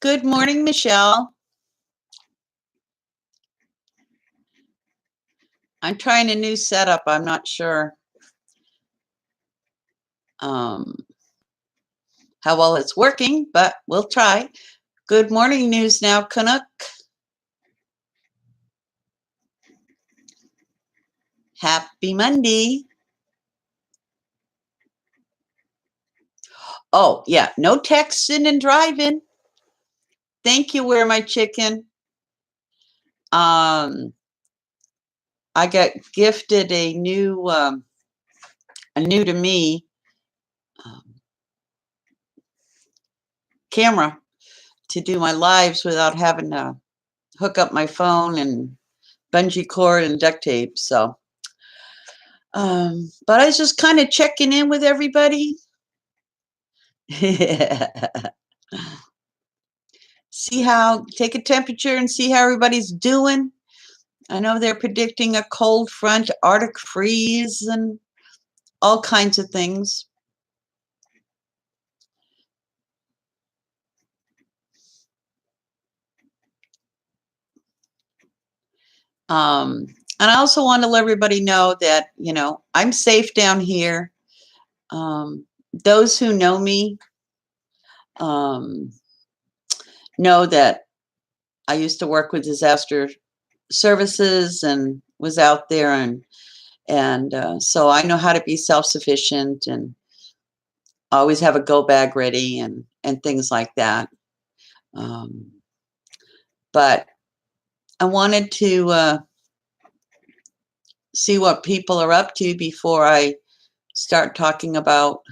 Good morning, Michelle. I'm trying a new setup. I'm not sure how well it's working, but we'll try. Good morning, News Now, Canuck. Happy Monday. Oh, yeah, no texting and driving. Thank you, Where My Chicken. I got gifted a new to me camera to do my lives without having to hook up my phone and bungee cord and duct tape. So, but I was just kind of checking in with everybody. Take a temperature and see how everybody's doing. I know they're predicting a cold front, Arctic freeze, and all kinds of things. And I also want to let everybody know that, I'm safe down here. Those who know me know that I used to work with disaster services and was out there, and so I know how to be self-sufficient and always have a go bag ready and things like that. But I wanted to see what people are up to before I start talking about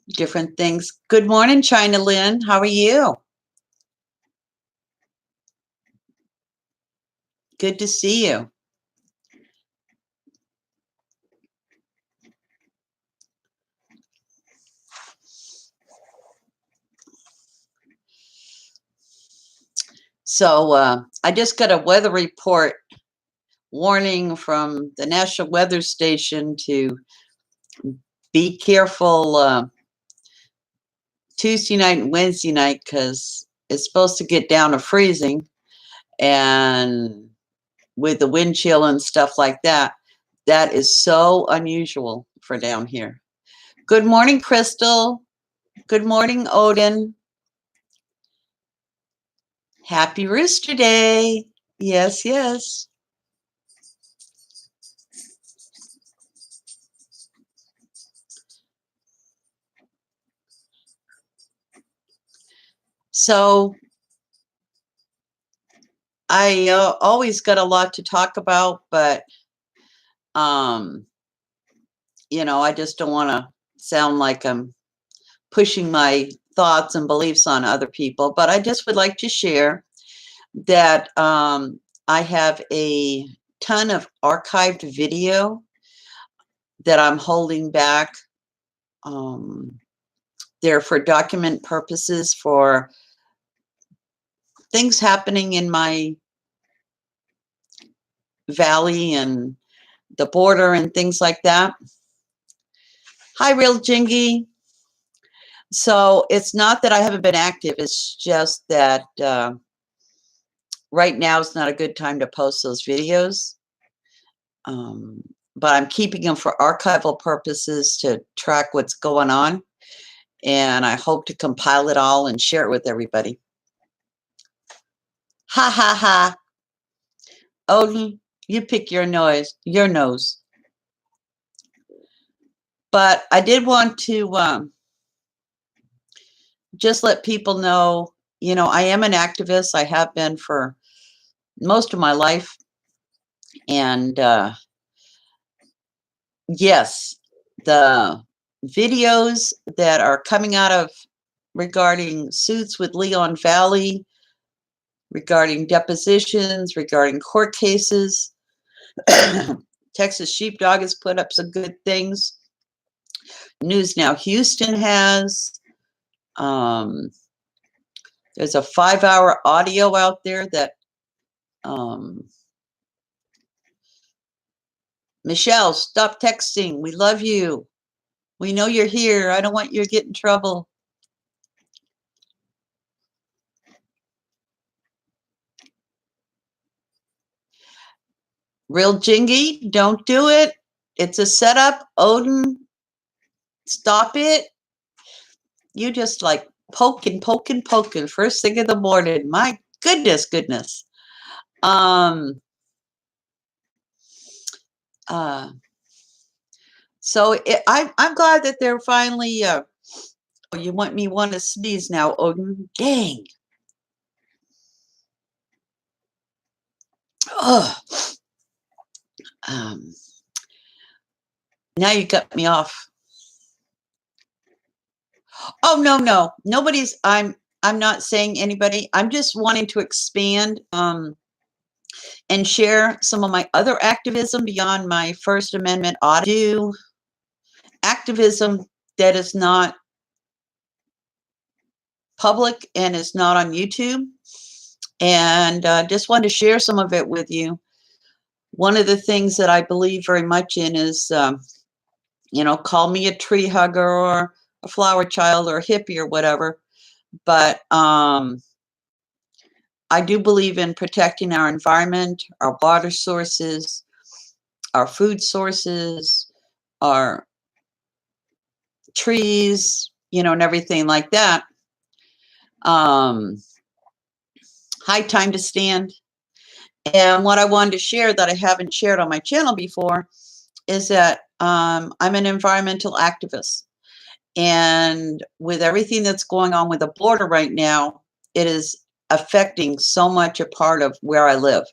different things. Good morning, China Lynn. How are you? Good to see you. So I just got a weather report warning from the National Weather Station to be careful Tuesday night and Wednesday night because it's supposed to get down to freezing, and with the wind chill and stuff like that, that is so unusual for down here. Good morning, Crystal. Good morning, Odin. Happy Rooster Day. Yes, yes. So I always got a lot to talk about, but I just don't want to sound like I'm pushing my thoughts and beliefs on other people. But I just would like to share that I have a ton of archived video that I'm holding back. They're for document purposes for things happening in my valley and the border and things like that. Hi, Real Jingy. So it's not that I haven't been active. It's just that right now is not a good time to post those videos. But I'm keeping them for archival purposes to track what's going on. And I hope to compile it all and share it with everybody. Ha ha ha. Odin, you pick your nose. But I did want to just let people know, I am an activist. I have been for most of my life. And yes, the videos that are coming out of regarding suits with Leon Valley, regarding depositions, regarding court cases. Texas Sheepdog has put up some good things. News Now Houston has. There's a 5-hour audio out there that Michelle, stop texting. We love you. We know you're here. I don't want you to get in trouble. Real jingy, don't do it. It's a setup. Odin, stop it. You just like poking, poking, poking first thing in the morning. My goodness. Um, so I'm glad that they're finally. Oh, you want to sneeze now, Odin? Dang. Ugh. Um, now you got me off. Oh no, nobody's. I'm not saying anybody. I'm just wanting to expand and share some of my other activism beyond my First Amendment audio activism that is not public and is not on YouTube. And just wanted to share some of it with you. One of the things that I believe very much in is, call me a tree hugger or a flower child or a hippie or whatever. But I do believe in protecting our environment, our water sources, our food sources, our trees, and everything like that. High time to stand. And what I wanted to share that I haven't shared on my channel before is that I'm an environmental activist. And with everything that's going on with the border right now, it is affecting so much a part of where I live.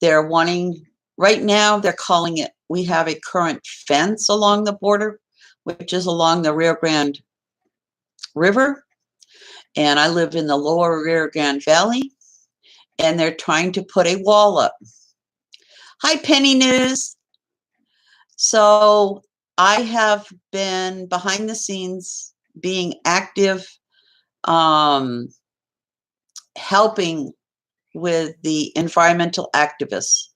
They're wanting, right now, they're calling it, we have a current fence along the border, which is along the Rio Grande River. And I live in the lower Rio Grande Valley. And they're trying to put a wall up. Hi, Penny News. So I have been behind the scenes being active, helping with the environmental activists.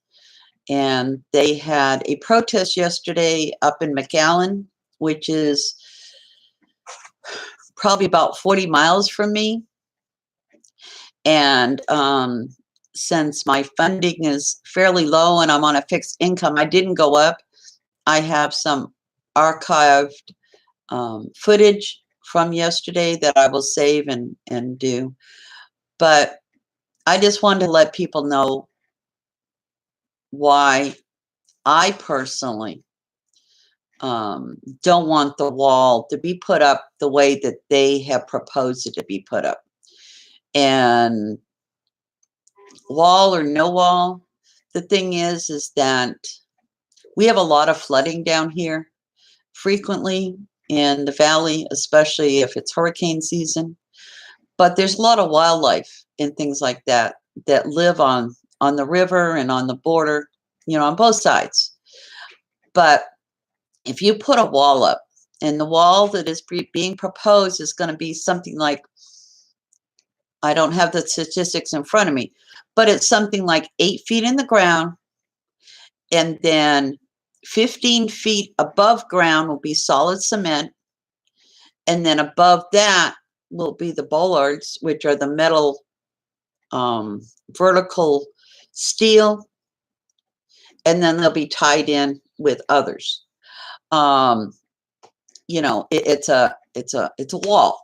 And they had a protest yesterday up in McAllen, which is probably about 40 miles from me. And since my funding is fairly low and I'm on a fixed income, I didn't go up. I have some archived footage from yesterday that I will save and do. But I just wanted to let people know why I personally don't want the wall to be put up the way that they have proposed it to be put up. And wall or no wall, the thing is that we have a lot of flooding down here frequently in the valley, especially if it's hurricane season. But there's a lot of wildlife and things like that that live on the river and on the border, on both sides. But if you put a wall up, and the wall that is being proposed is going to be something like, I don't have the statistics in front of me, but it's something like 8 feet in the ground, and then 15 feet above ground will be solid cement, and then above that will be the bollards, which are the metal vertical steel, and then they'll be tied in with others. It's a wall.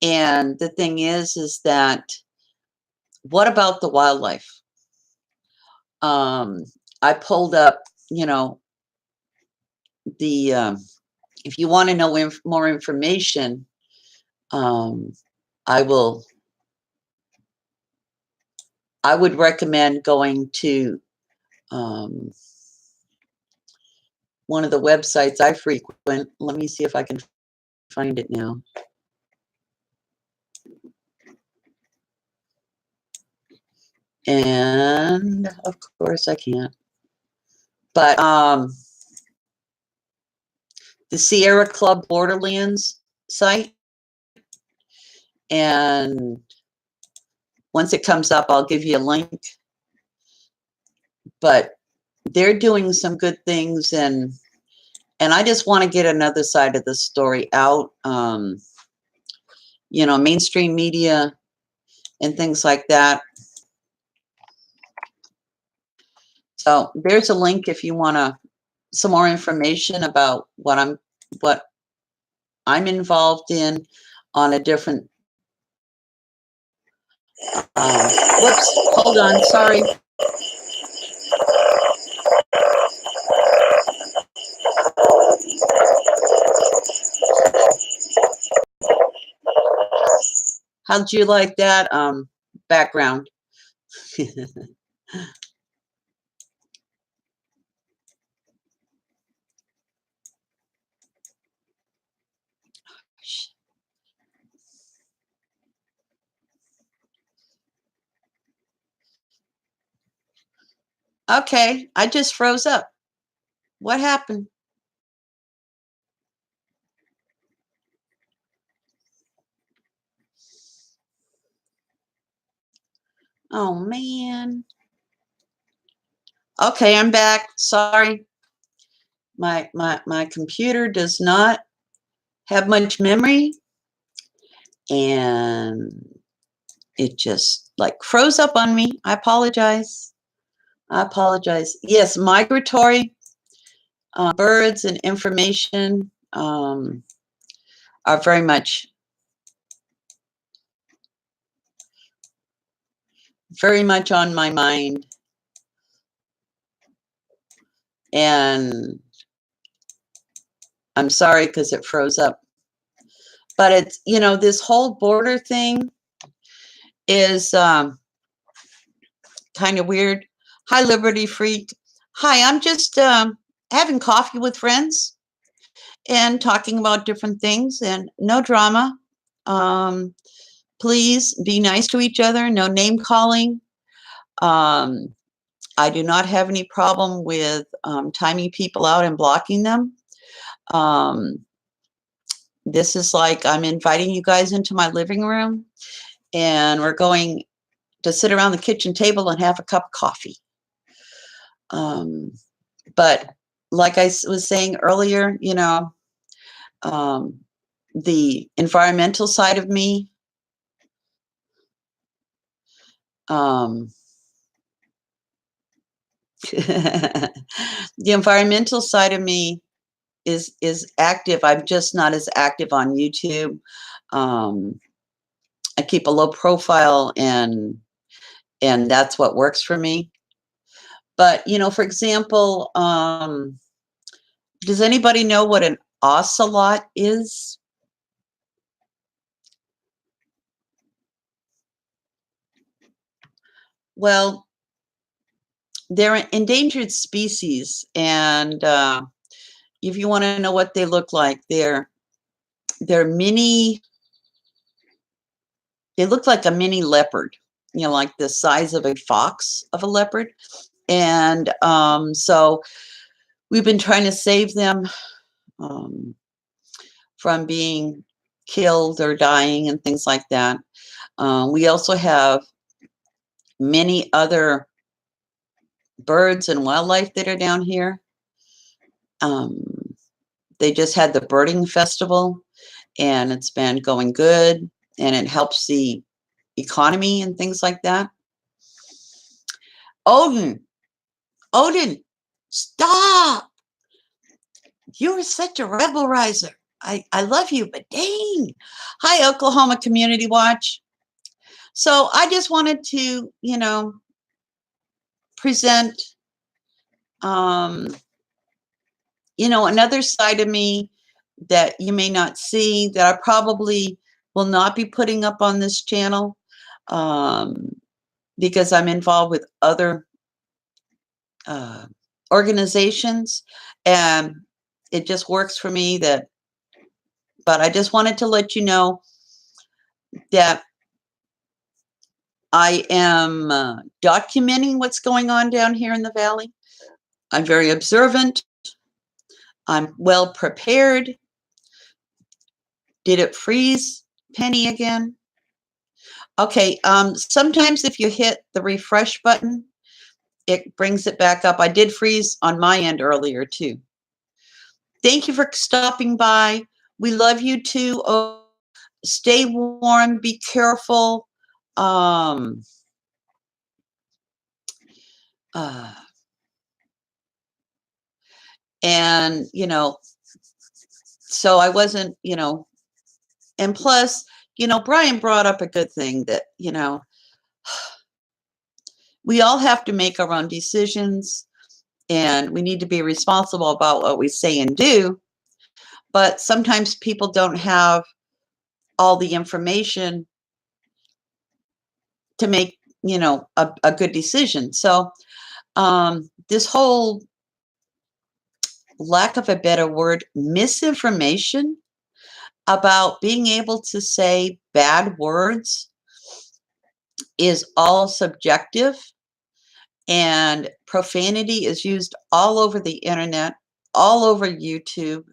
And the thing is that, what about the wildlife? I pulled up, the if you want to know more information, I would recommend going to one of the websites I frequent. Let me see if I can find it now. And of course I can't. But the Sierra Club Borderlands site. And once it comes up, I'll give you a link. But they're doing some good things, and I just want to get another side of the story out. Mainstream media and things like that. So there's a link if you want some more information about what I'm involved in on a different. Whoops! Hold on. Sorry. How'd you like that background? Okay, I just froze up. What happened? Oh man. Okay, I'm back. Sorry. My computer does not have much memory, and it just like froze up on me. I apologize. I apologize. Yes, migratory birds and information are very much on my mind. And I'm sorry because it froze up. But it's, this whole border thing is kind of weird. Hi, Liberty Freak. Hi, I'm just having coffee with friends and talking about different things and no drama. Please be nice to each other, no name calling. I do not have any problem with timing people out and blocking them. This is like I'm inviting you guys into my living room and we're going to sit around the kitchen table and have a cup of coffee. But like I was saying earlier, the environmental side of me, the environmental side of me is active. I'm just not as active on YouTube. I keep a low profile and that's what works for me. But, for example, does anybody know what an ocelot is? Well, they're an endangered species, and if you want to know what they look like, they're mini. They look like a mini leopard, like the size of a fox of a leopard, and so we've been trying to save them from being killed or dying and things like that. We also have many other birds and wildlife that are down here. They just had the birding festival and it's been going good and it helps the economy and things like that. Odin, stop. You're such a rebel riser. I love you, but dang. Hi, Oklahoma Community Watch. So I just wanted to, present, another side of me that you may not see, that I probably will not be putting up on this channel because I'm involved with other organizations and it just works for me but I just wanted to let you know that I am documenting what's going on down here in the valley. I'm very observant. I'm well prepared. Did it freeze, Penny, again? Okay, sometimes if you hit the refresh button, it brings it back up. I did freeze on my end earlier, too. Thank you for stopping by. We love you, too. Oh, stay warm. Be careful. And, so I wasn't, and plus, Brian brought up a good thing that, we all have to make our own decisions and we need to be responsible about what we say and do. But sometimes people don't have all the information to make, a good decision. So this whole, lack of a better word, misinformation about being able to say bad words is all subjective, and profanity is used all over the internet, all over YouTube.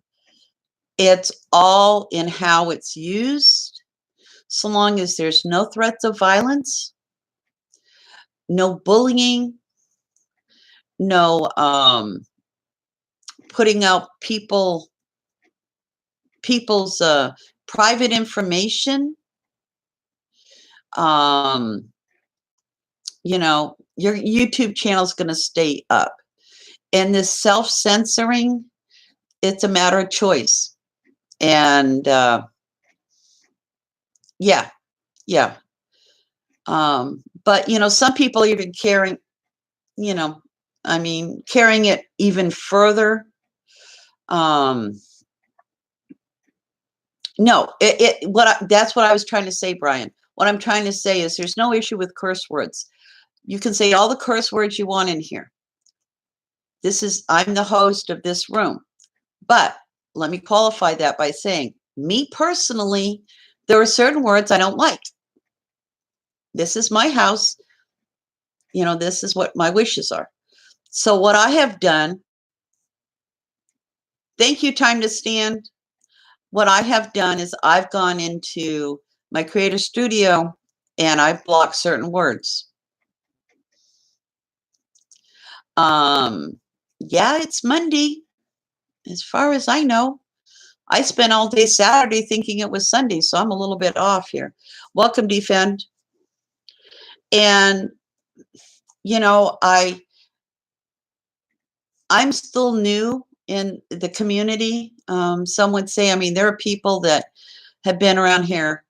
It's all in how it's used. So long as there's no threats of violence, no bullying, no putting out people's private information, your YouTube channel is going to stay up. And this self-censoring, it's a matter of choice. And yeah. But, some people even carrying it even further. No, that's what I was trying to say, Brian. What I'm trying to say is there's no issue with curse words. You can say all the curse words you want in here. I'm the host of this room. But let me qualify that by saying, me personally, there are certain words I don't like. This is my house. This is what my wishes are. So what I have done, thank you, Time to Stand. What I have done is I've gone into my Creator Studio and I've blocked certain words. Yeah, it's Monday. As far as I know, I spent all day Saturday thinking it was Sunday, so I'm a little bit off here. Welcome, Defend. And, I'm still new in the community. Some would say, there are people that have been around here.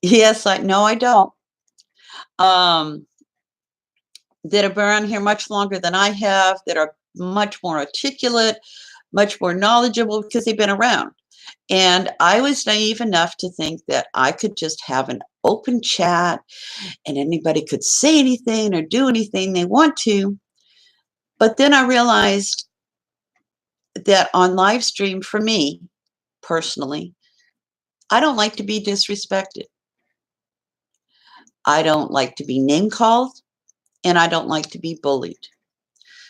Yes, no, I don't. That have been around here much longer than I have, that are much more articulate, much more knowledgeable because they've been around. And I was naive enough to think that I could just have an open chat and anybody could say anything or do anything they want to. But then I realized that on live stream, for me personally, I don't like to be disrespected. I don't like to be name called, and I don't like to be bullied.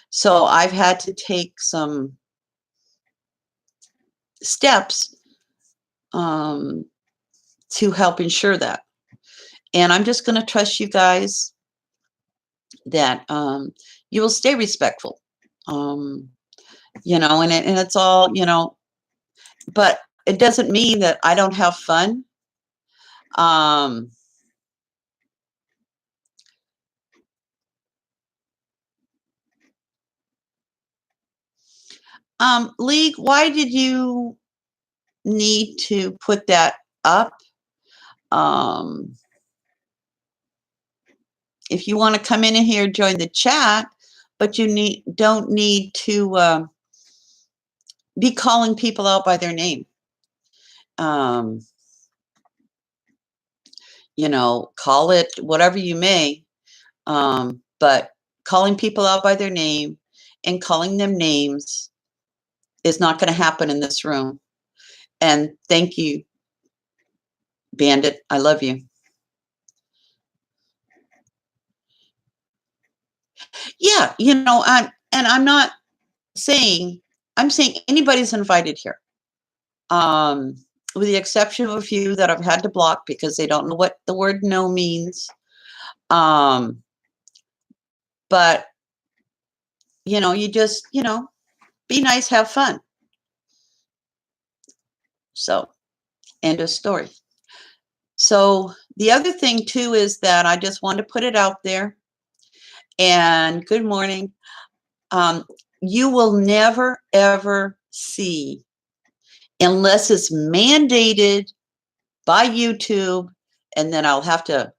So I've had to take some steps to help ensure that. And I'm just going to trust you guys that you will stay respectful. And it's all, but it doesn't mean that I don't have fun. League, why did you need to put that up? If you want to come in here, join the chat, but you don't need to be calling people out by their name. Call it whatever you may, but calling people out by their name and calling them names is not going to happen in this room. And thank you, Bandit. I love you. Yeah, I'm not saying, I'm saying anybody's invited here. With the exception of a few that I've had to block because they don't know what the word no means. But, you just, be nice, have fun. So, end of story. So the other thing too is that I just want to put it out there. And good morning. You will never, ever see, unless it's mandated by YouTube, and then I'll have to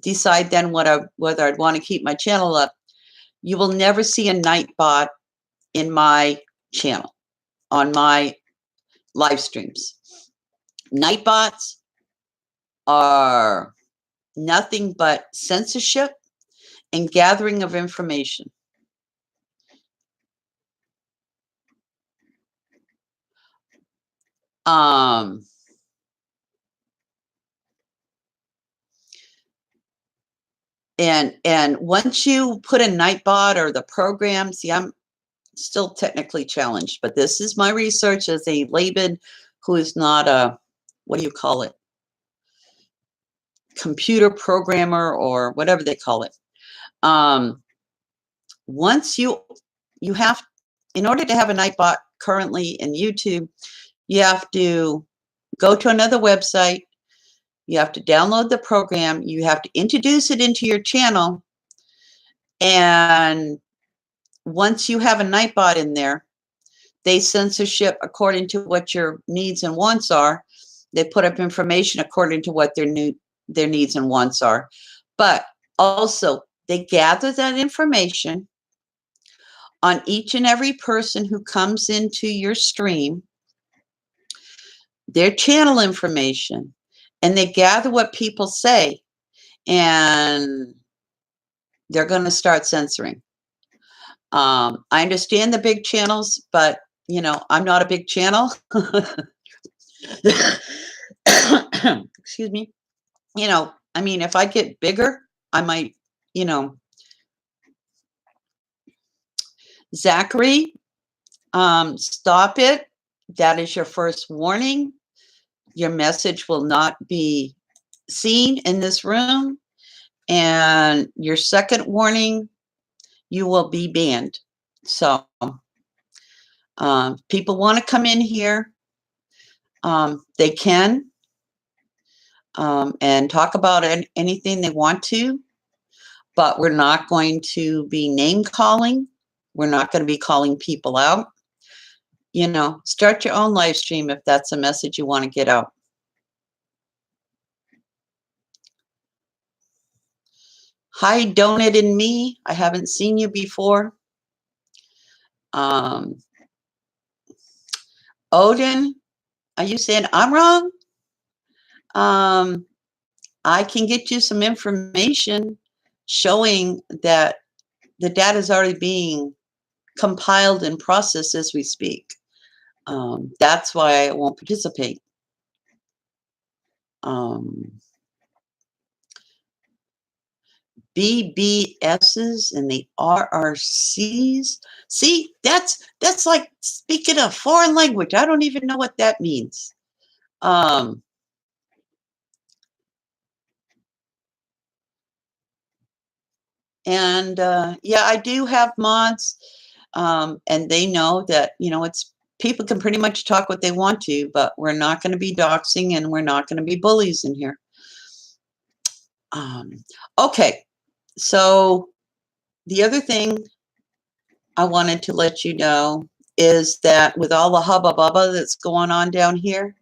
decide then whether I'd want to keep my channel up. You will never see a Nightbot in my channel, on my live streams. Nightbots are nothing but censorship and gathering of information. And once you put a Nightbot or the program, see, I'm still technically challenged, but this is my research as a layman who is not a, what do you call it, computer programmer or whatever they call it. Once you have, in order to have a Nightbot currently in YouTube, you have to go to another website, you have to download the program, you have to introduce it into your channel, and once you have a Nightbot in there, they censorship according to what your needs and wants are. They put up information according to what their needs and wants are. But also, they gather that information on each and every person who comes into your stream, their channel information, and they gather what people say, and they're going to start censoring. I understand the big channels, but, you know, I'm not a big channel. Excuse me. You know, I mean, if I get bigger, I might, you know. Zachary, stop it. That is your first warning. Your message will not be seen in this room. And your second warning, you will be banned. So people want to come in here. They can and talk about anything they want to, but we're not going to be name calling. We're not going to be calling people out. You know, start your own live stream if that's a message you want to get out. Hi, Donut and Me. I haven't seen you before. Odin, are you saying I'm wrong? I can get you some information showing that the data is already being compiled and processed as we speak. That's why I won't participate. BBSs and the RRCs. See, that's like speaking a foreign language. I don't even know what that means. And yeah, I do have mods, and they know that, you know, it's people can pretty much talk what they want to, but we're not going to be doxing and we're not going to be bullies in here. Okay, so the other thing I wanted to let you know is that with all the hubba bubba that's going on down here,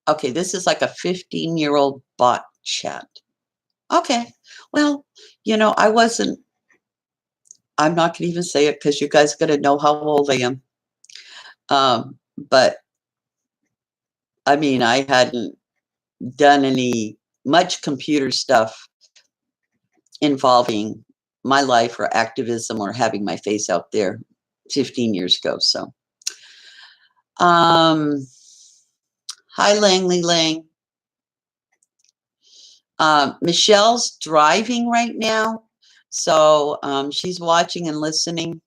okay, this is like a 15-year-old bot chat. Okay, well, you know, I'm not going to even say it because you guys are going to know how old I am. But I mean, I hadn't done much computer stuff involving my life or activism or having my face out there 15 years ago. So, hi, Langley Lang. Michelle's driving right now, so she's watching and listening,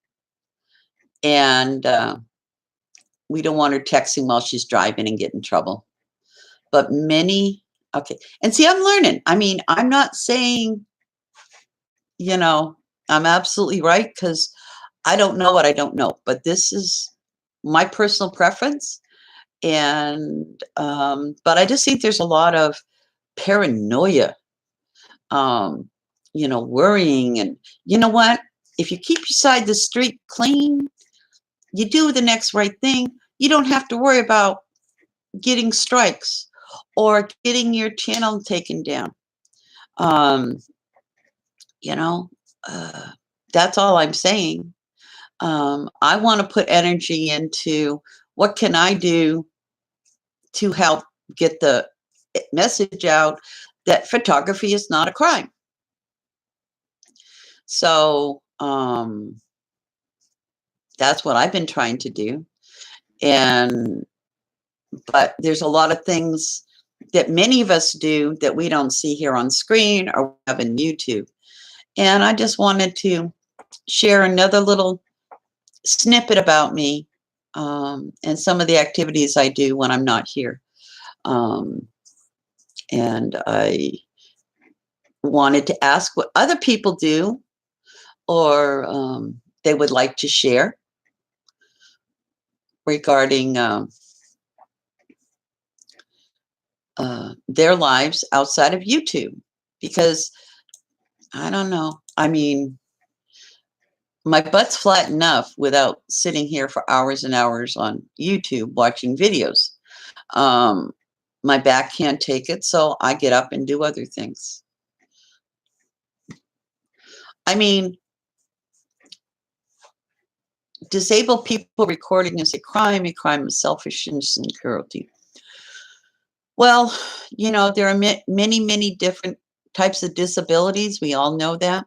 and we don't want her texting while she's driving and get in trouble. But okay, and see, I'm learning. I mean, I'm not saying, you know, I'm absolutely right, because I don't know what I don't know, but this is my personal preference. And but I just think there's a lot of paranoia worrying. And you know what? If you keep your side of the street clean, you do the next right thing, you don't have to worry about getting strikes or getting your channel taken down. Um, you know, uh, that's all I'm saying. I want to put energy into what can I do to help get the message out that photography is not a crime. So that's what I've been trying to do. But there's a lot of things that many of us do that we don't see here on screen or have in YouTube. And I just wanted to share another little snippet about me and some of the activities I do when I'm not here. And I wanted to ask what other people do or they would like to share regarding their lives outside of YouTube. Because I don't know. I mean, my butt's flat enough without sitting here for hours and hours on YouTube watching videos. My back can't take it, so I get up and do other things. I mean, disabled people recording is a crime of selfishness and cruelty. Well, there are many, many different types of disabilities. We all know that.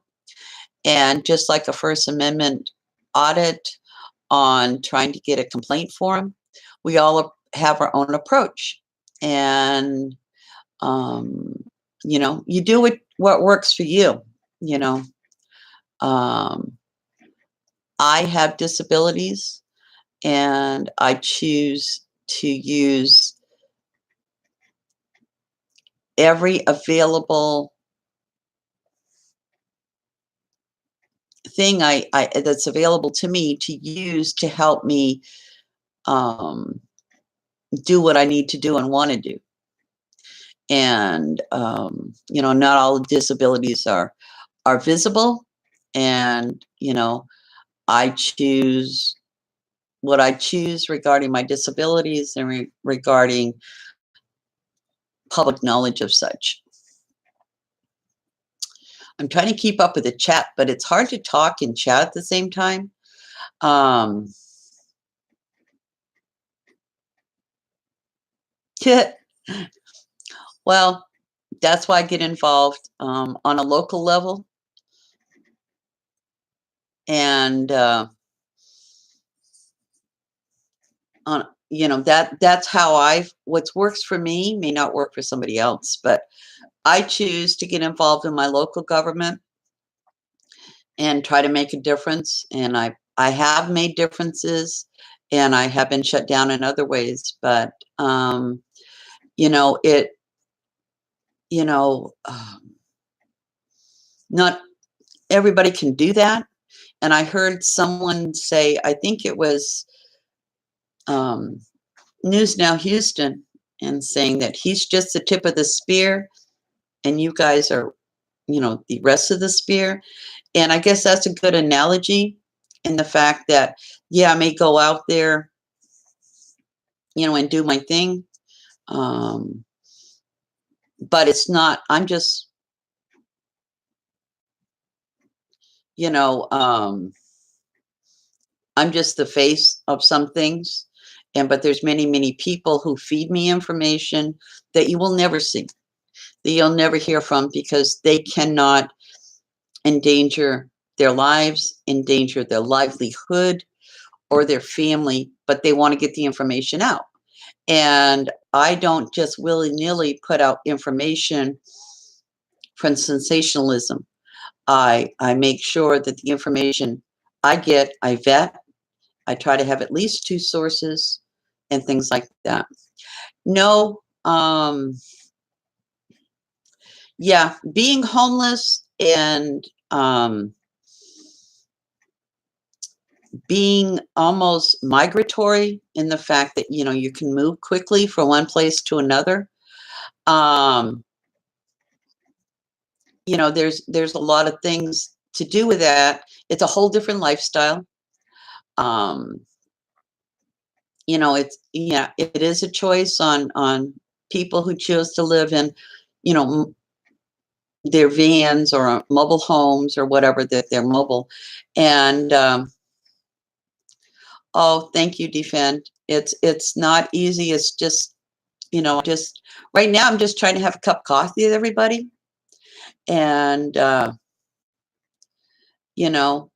And just like a First Amendment audit on trying to get a complaint form, we all have our own approach. And, you do what works for you, I have disabilities and I choose to use every available thing I that's available to me to use to help me do what I need to do and want to do. And not all disabilities are visible, and I choose what I choose regarding my disabilities and regarding public knowledge of such. I'm trying to keep up with the chat, but it's hard to talk and chat at the same time. Well, that's why I get involved on a local level. And on that's how what works for me may not work for somebody else, but I choose to get involved in my local government and try to make a difference. And I have made differences, and I have been shut down in other ways. But not everybody can do that. And I heard someone say, I think it was News Now Houston, and saying that he's just the tip of the spear and you guys are, the rest of the spear. And I guess that's a good analogy in the fact that, yeah, I may go out there, and do my thing. But it's not, I'm just, I'm just the face of some things. But there's many, many people who feed me information that you will never see, that you'll never hear from, because they cannot endanger their lives, endanger their livelihood or their family, but they want to get the information out. And I don't just willy-nilly put out information from sensationalism. I make sure that the information I get, I vet. I try to have at least 2 sources and things like that. No, yeah, being homeless and being almost migratory in the fact that, you can move quickly from one place to another. there's a lot of things to do with that. It's a whole different lifestyle. Um, it is a choice on people who choose to live in, you know, their vans or mobile homes or whatever, that they're mobile. And oh, thank you, Defend. It's not easy. It's just, just right now I'm just trying to have a cup of coffee with everybody. And you know,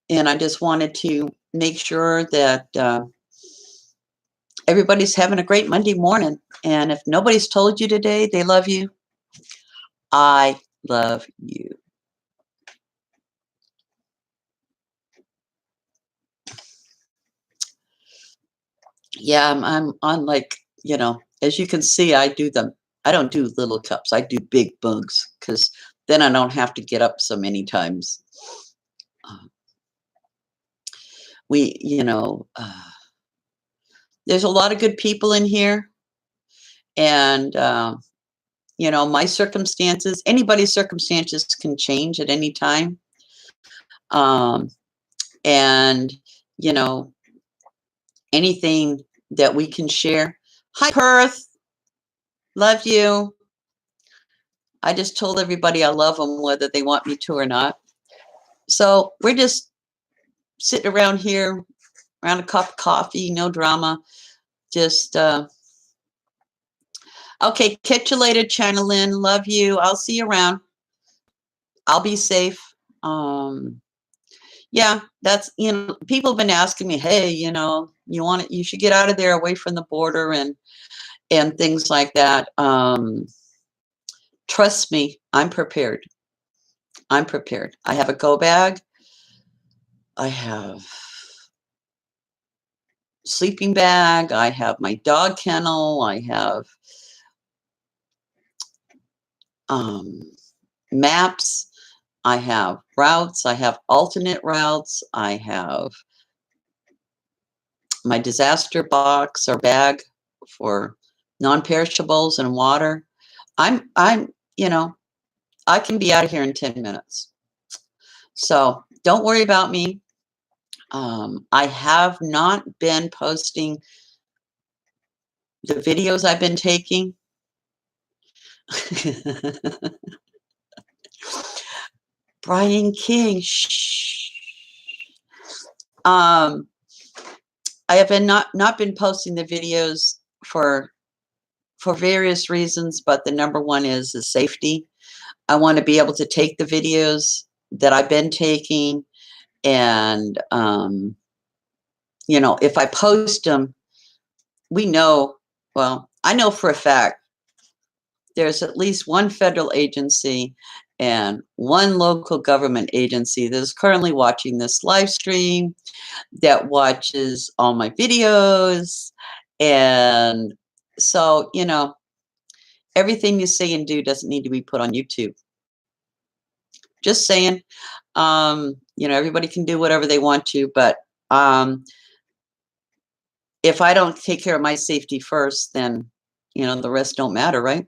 and I just wanted to make sure that everybody's having a great Monday morning. And if nobody's told you today they love you, I love you. Yeah, I'm on, like, as you can see, I don't do little cups. I do big bugs, because then I don't have to get up so many times. Uh, we, there's a lot of good people in here, and my circumstances, anybody's circumstances can change at any time. And anything that we can share. Hi, Perth. Love you. I just told everybody I love them, whether they want me to or not. So we're just sitting around here, around a cup of coffee, no drama. Just, okay, catch you later, China Lynn. Love you. I'll see you around. I'll be safe. Yeah, that's, people have been asking me, hey, you should get out of there, away from the border and things like that. Trust me, I'm prepared. I'm prepared. I have a go bag. I have sleeping bag. I have my dog kennel. I have maps. I have routes. I have alternate routes. I have my disaster box or bag for non-perishables and water. I can be out of here in 10 minutes. So don't worry about me. I have not been posting the videos I've been taking. Brian King, shh. I have been not been posting the videos for various reasons, but the number one is safety. I want to be able to take the videos that I've been taking, and if I post them, I know for a fact there's at least one federal agency and one local government agency that is currently watching this live stream, that watches all my videos. And so, everything you say and do doesn't need to be put on YouTube. Just saying. Everybody can do whatever they want to, but if I don't take care of my safety first, then, the rest don't matter, right?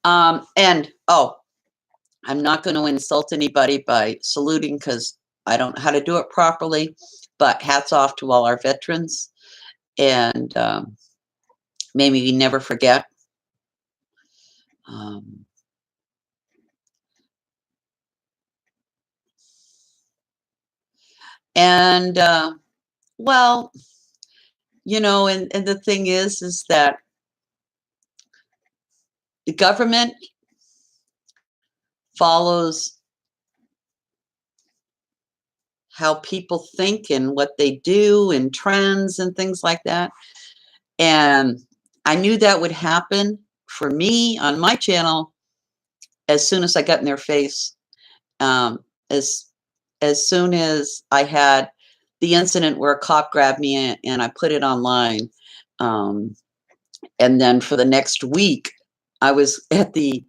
And, I'm not going to insult anybody by saluting, because I don't know how to do it properly, but hats off to all our veterans. And maybe we never forget. And well, and the thing is that the government follows how people think and what they do and trends and things like that. And I knew that would happen for me on my channel as soon as I got in their face. As soon as I had the incident where a cop grabbed me and I put it online. And then for the next week, I was at the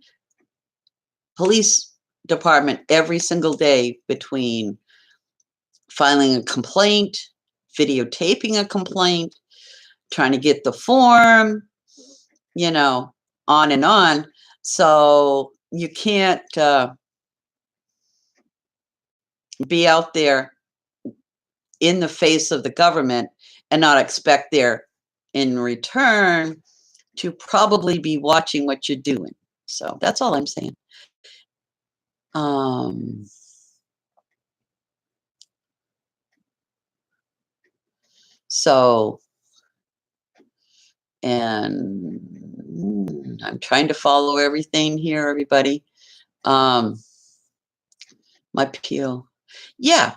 police department every single day, between filing a complaint, videotaping a complaint, trying to get the form, you know, on and on. So you can't be out there in the face of the government and not expect there in return to probably be watching what you're doing. So that's all I'm saying. So, and I'm trying to follow everything here, everybody. My appeal. Yeah,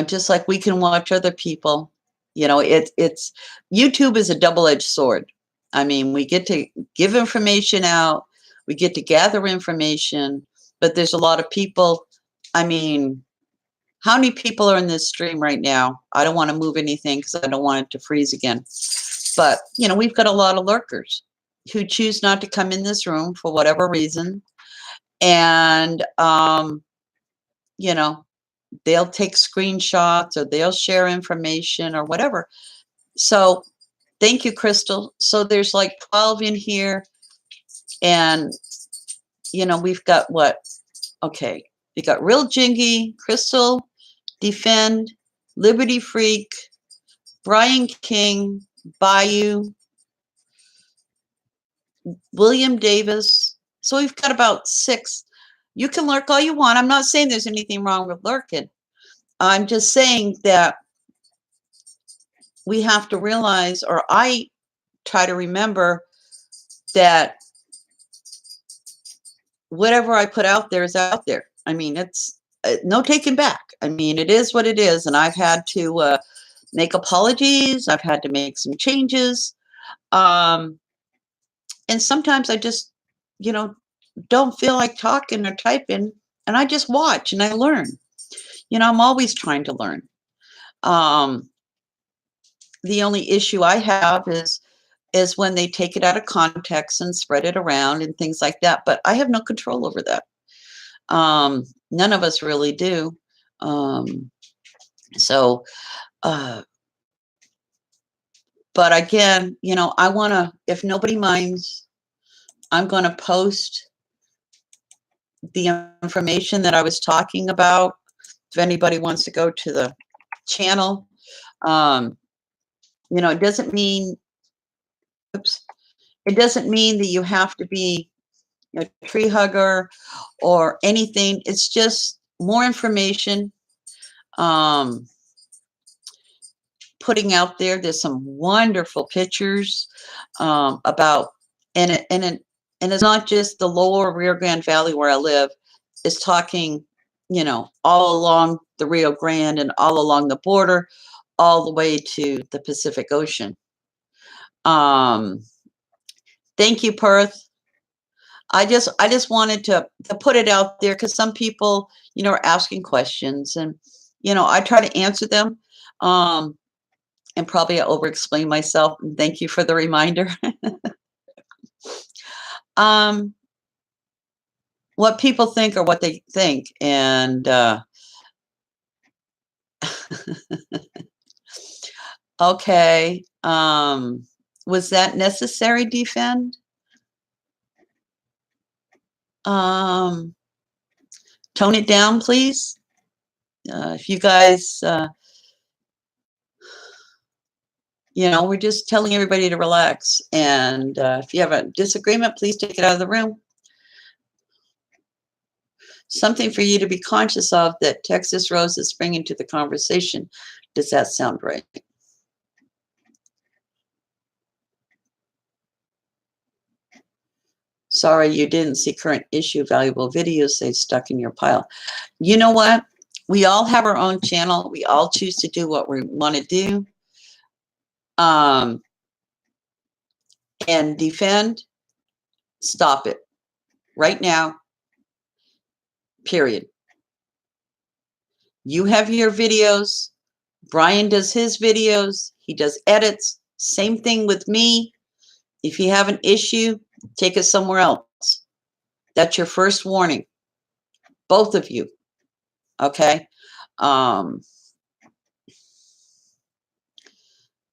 just like we can watch other people, it's YouTube is a double-edged sword. I mean, we get to give information out, we get to gather information, but there's a lot of people. I mean, how many people are in this stream right now? I don't want to move anything because I don't want it to freeze again. But, we've got a lot of lurkers who choose not to come in this room for whatever reason. And, they'll take screenshots or they'll share information or whatever. So thank you, Crystal. So there's like 12 in here. And, we've got what? Okay. We got Real Jingy, Crystal, Defend, Liberty Freak, Brian King, Bayou, William Davis. So we've got about 6. You can lurk all you want. I'm not saying there's anything wrong with lurking. I'm just saying that we have to realize, or I try to remember, that whatever I put out there is out there. I mean, it's no taking back. I mean, it is what it is. And I've had to make apologies. I've had to make some changes. And sometimes I just, don't feel like talking or typing, and I just watch and I learn. I'm always trying to learn. The only issue I have is when they take it out of context and spread it around and things like that. But I have no control over that. None of us really do. But again, I want to, if nobody minds, I'm going to post the information that I was talking about. If anybody wants to go to the channel, it doesn't mean, it doesn't mean that you have to be a tree hugger or anything. It's just more information putting out there. There's some wonderful pictures about, and it's not just the lower Rio Grande Valley where I live. It's talking, all along the Rio Grande and all along the border, all the way to the Pacific Ocean. Thank you, Perth. I just wanted to put it out there because some people, are asking questions, and, I try to answer them. And probably I over-explain myself. And thank you for the reminder. What people think or what they think. And okay. Was that necessary, Defend? Tone it down, please. If you guys, we're just telling everybody to relax. And if you have a disagreement, please take it out of the room. Something for you to be conscious of that Texas Rose is bringing to the conversation. Does that sound right? Sorry, you didn't see current issue. Valuable videos say stuck in your pile. You know what? We all have our own channel. We all choose to do what we want to do. And Defend, stop it right now, period. You have your videos. Brian does his videos. He does edits. Same thing with me. If you have an issue, take it somewhere else. That's your first warning. Both of you. Okay?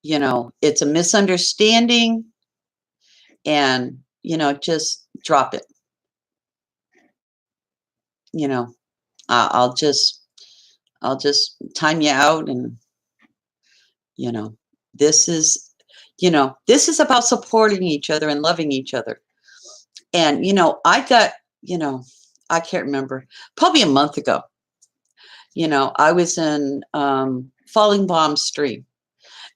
it's a misunderstanding, and, just drop it. You know, I- I'll just, I'll just time you out, and, you know, this is, this is about supporting each other and loving each other. And, I got, you know, I can't remember, probably a month ago, I was in Falling Bomb Street,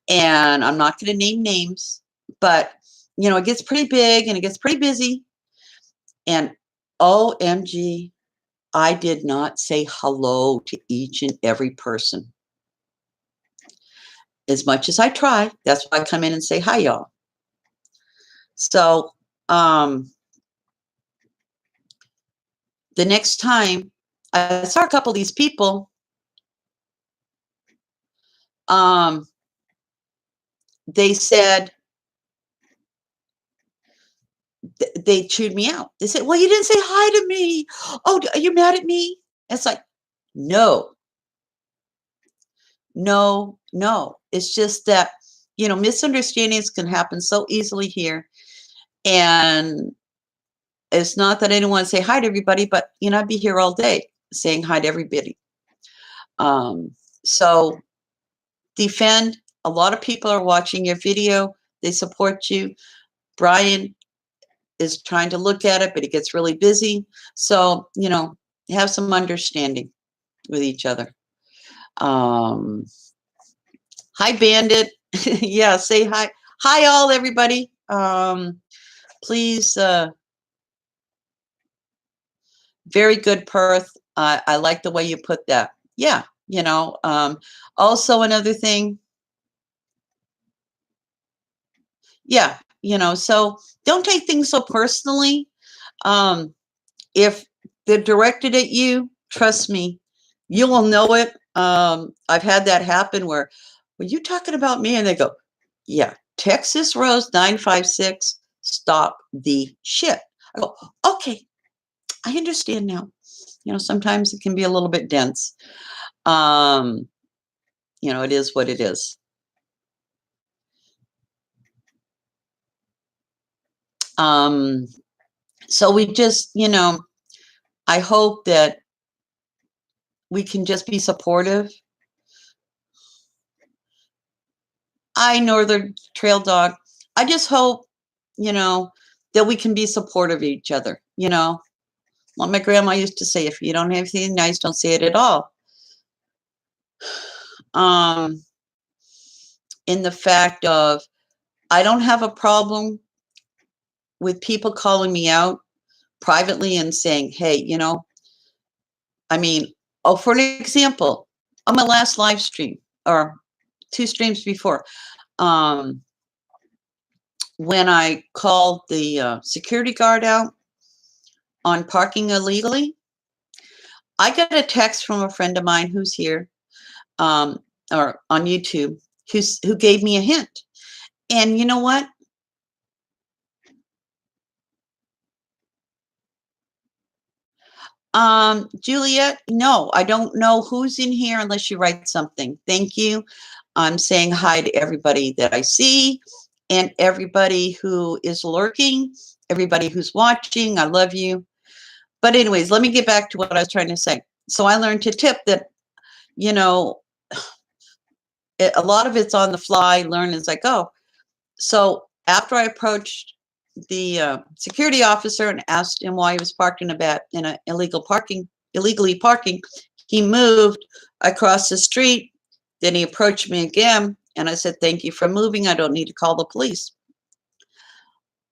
and I'm not going to name names, but, it gets pretty big and it gets pretty busy. And OMG, I did not say hello to each and every person. As much as I try, that's why I come in and say hi, y'all. So, the next time I saw a couple of these people, they said, they chewed me out. They said, well, you didn't say hi to me. Oh, are you mad at me? It's like, no, no, no. It's just that, misunderstandings can happen so easily here. And it's not that I didn't want to say hi to everybody, but, I'd be here all day saying hi to everybody. So defend. A lot of people are watching your video. They support you. Brian is trying to look at it, but he gets really busy. So, have some understanding with each other. Hi, Bandit. Yeah, say hi. Hi, all, everybody. Please, very good, Perth. I like the way you put that. Yeah, also another thing. Yeah, so don't take things so personally. If they're directed at you, trust me, you will know it. I've had that happen where you talking about me? And they go, yeah, Texas Rose 956, stop the shit. I go, okay, I understand now. Sometimes it can be a little bit dense. It is what it is. So we just, I hope that we can just be supportive. Northern Trail Dog, I just hope, that we can be supportive of each other. Like my grandma used to say, if you don't have anything nice, don't say it at all. In the fact of, I don't have a problem with people calling me out privately and saying, hey, for an example, on my last live stream, or 2 streams before, when I called the security guard out on parking illegally, I got a text from a friend of mine who's here, or on YouTube, who gave me a hint. And you know what? Juliet, no, I don't know who's in here unless you write something. Thank you. I'm saying hi to everybody that I see, and everybody who is lurking, everybody who's watching. I love you. But anyways, let me get back to what I was trying to say. So I learned to tip that, a lot of it's on the fly, learn as I go. So after I approached the security officer and asked him why he was parked in an illegally parking, he moved across the street. Then he approached me again, and I said, thank you for moving. I don't need to call the police.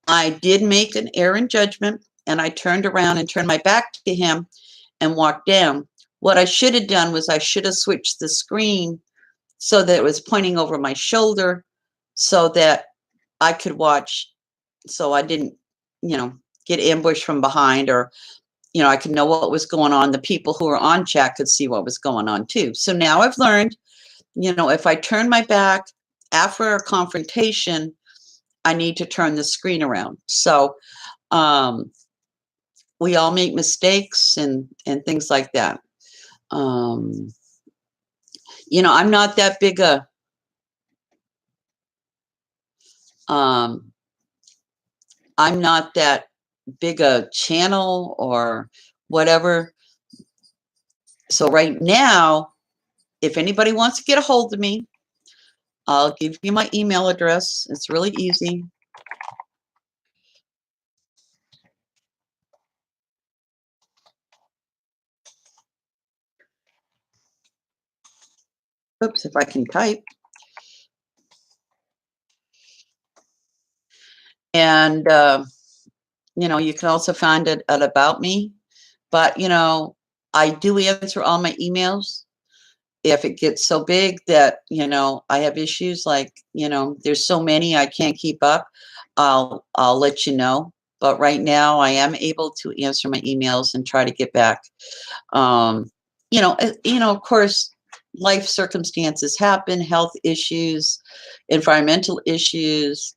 I did make an error in judgment, and I turned around and turned my back to him and walked down. What I should have done was I should have switched the screen so that it was pointing over my shoulder so that I could watch, so I didn't, get ambushed from behind, or, I could know what was going on. The people who were on chat could see what was going on too. So now I've learned, if I turn my back after a confrontation, I need to turn the screen around. So we all make mistakes and things like that. I'm not that big Um, I'm not that big a channel or whatever. So right now, if anybody wants to get a hold of me, I'll give you my email address. It's really easy. Oops, if I can type. And, you can also find it at About Me. But, I do answer all my emails. If it gets so big that, I have issues like, there's so many I can't keep up, I'll let you know. But right now I am able to answer my emails and try to get back. Um, of course, life circumstances happen, health issues, environmental issues,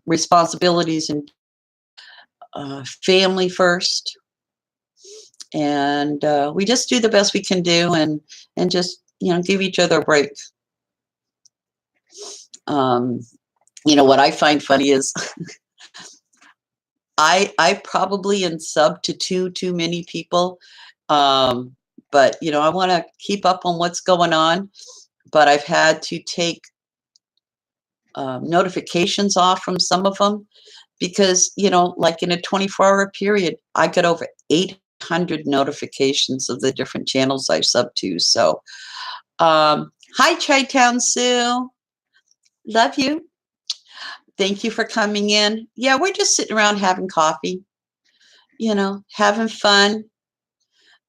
responsibilities and family first. And we just do the best we can do and just, give each other a break. Um, what I find funny is I probably am sub to too many people. But I want to keep up on what's going on, but I've had to take notifications off from some of them because, like in a 24-hour period, I got over 800 notifications of the different channels I sub to. So, hi, Chi-Town Sue. Love you. Thank you for coming in. Yeah, we're just sitting around having coffee, having fun.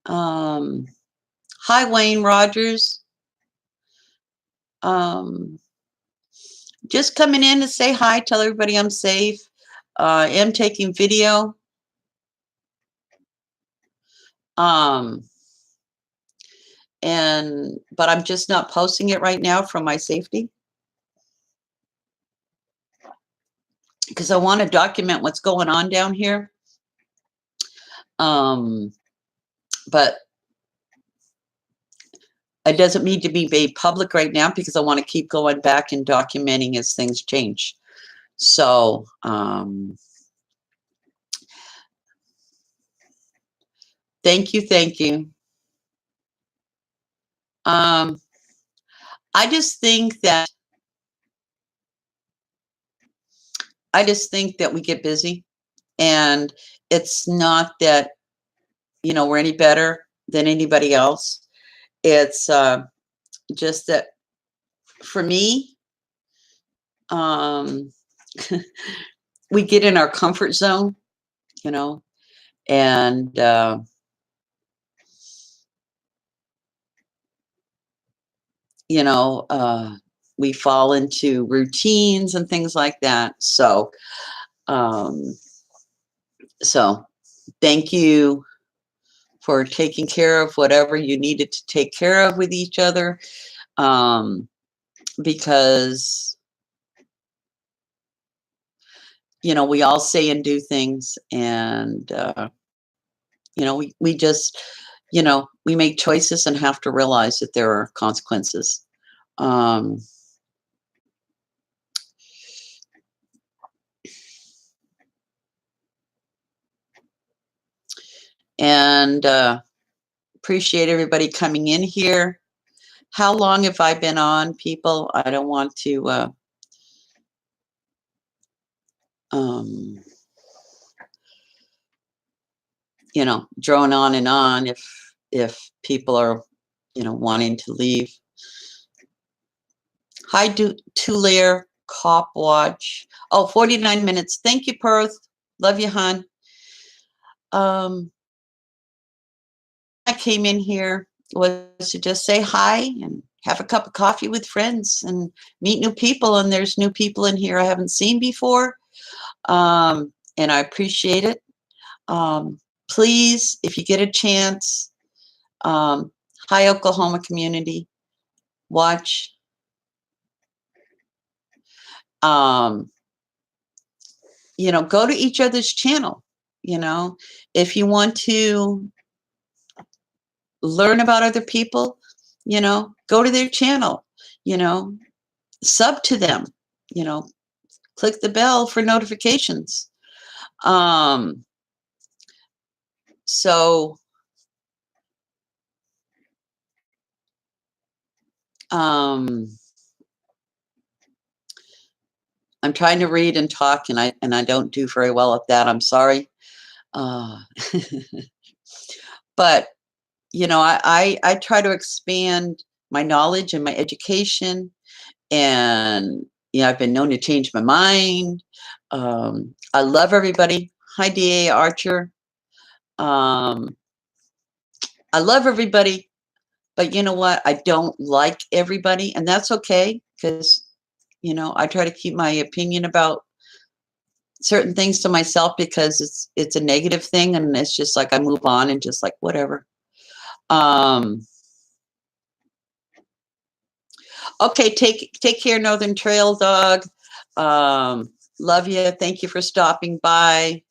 Hi, Wayne Rogers. Just coming in to say hi, tell everybody I'm safe. I am taking video. But I'm just not posting it right now for my safety because I want to document what's going on down here. But it doesn't need to be made public right now because I want to keep going back and documenting as things change. So, thank you. I just think that we get busy, and it's not that we're any better than anybody else. It's just that for me, we get in our comfort zone, and we fall into routines and things like that. So, thank you for taking care of whatever you needed to take care of with each other, because we all say and do things, and we just we make choices and have to realize that there are consequences. And appreciate everybody coming in here. How long have I been on, people? I don't want to drone on and on if people are wanting to leave. Hi, two-layer cop watch. Oh, 49 minutes. Thank you, Perth. Love you, hon. I came in here was to just say hi and have a cup of coffee with friends and meet new people. And there's new people in here I haven't seen before. And I appreciate it. Please, if you get a chance, hi, Oklahoma community, watch. Go to each other's channel. If you want to learn about other people, go to their channel, sub to them, you know, click the bell for notifications. Um, so, um, I'm trying to read and talk, and I don't do very well at that. I'm sorry. Uh, but I try to expand my knowledge and my education, and I've been known to change my mind. I love everybody. Hi, DA Archer. Um, I love everybody, but you know what? I don't like everybody, and that's okay because I try to keep my opinion about certain things to myself because it's a negative thing, and it's just like I move on and just like whatever. Um, okay, take care, Northern Trail Dog. Love you. Thank you for stopping by.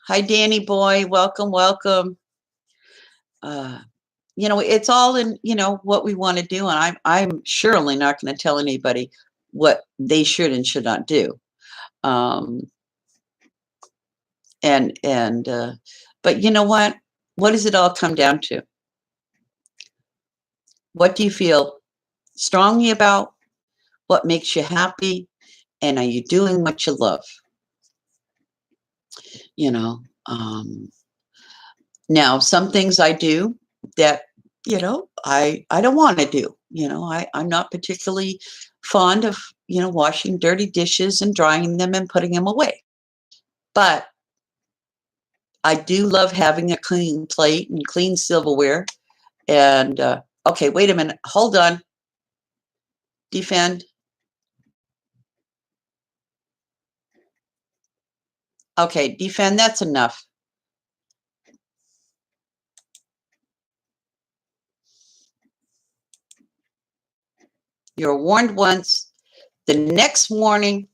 Hi, Danny boy. Welcome, welcome. It's all in what we want to do, and I'm surely not going to tell anybody what they should and should not do. Um, and but you know what? What does it all come down to? What do you feel strongly about? What makes you happy? And are you doing what you love? You know. Now, some things I do that I don't want to do. I'm not particularly fond of washing dirty dishes and drying them and putting them away. But I do love having a clean plate and clean silverware. And okay, wait a minute, hold on. Defend. Okay, defend. That's enough. You're warned once. The next warning,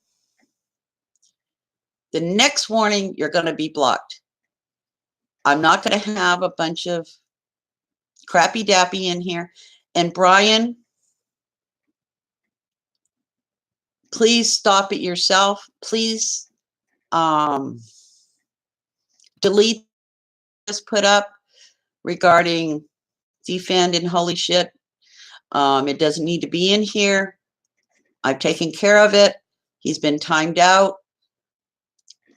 you're going to be blocked. I'm not going to have a bunch of crappy dappy in here. And Brian, please stop it yourself. Please delete this put up regarding defend and holy shit. It doesn't need to be in here. I've taken care of it. He's been timed out.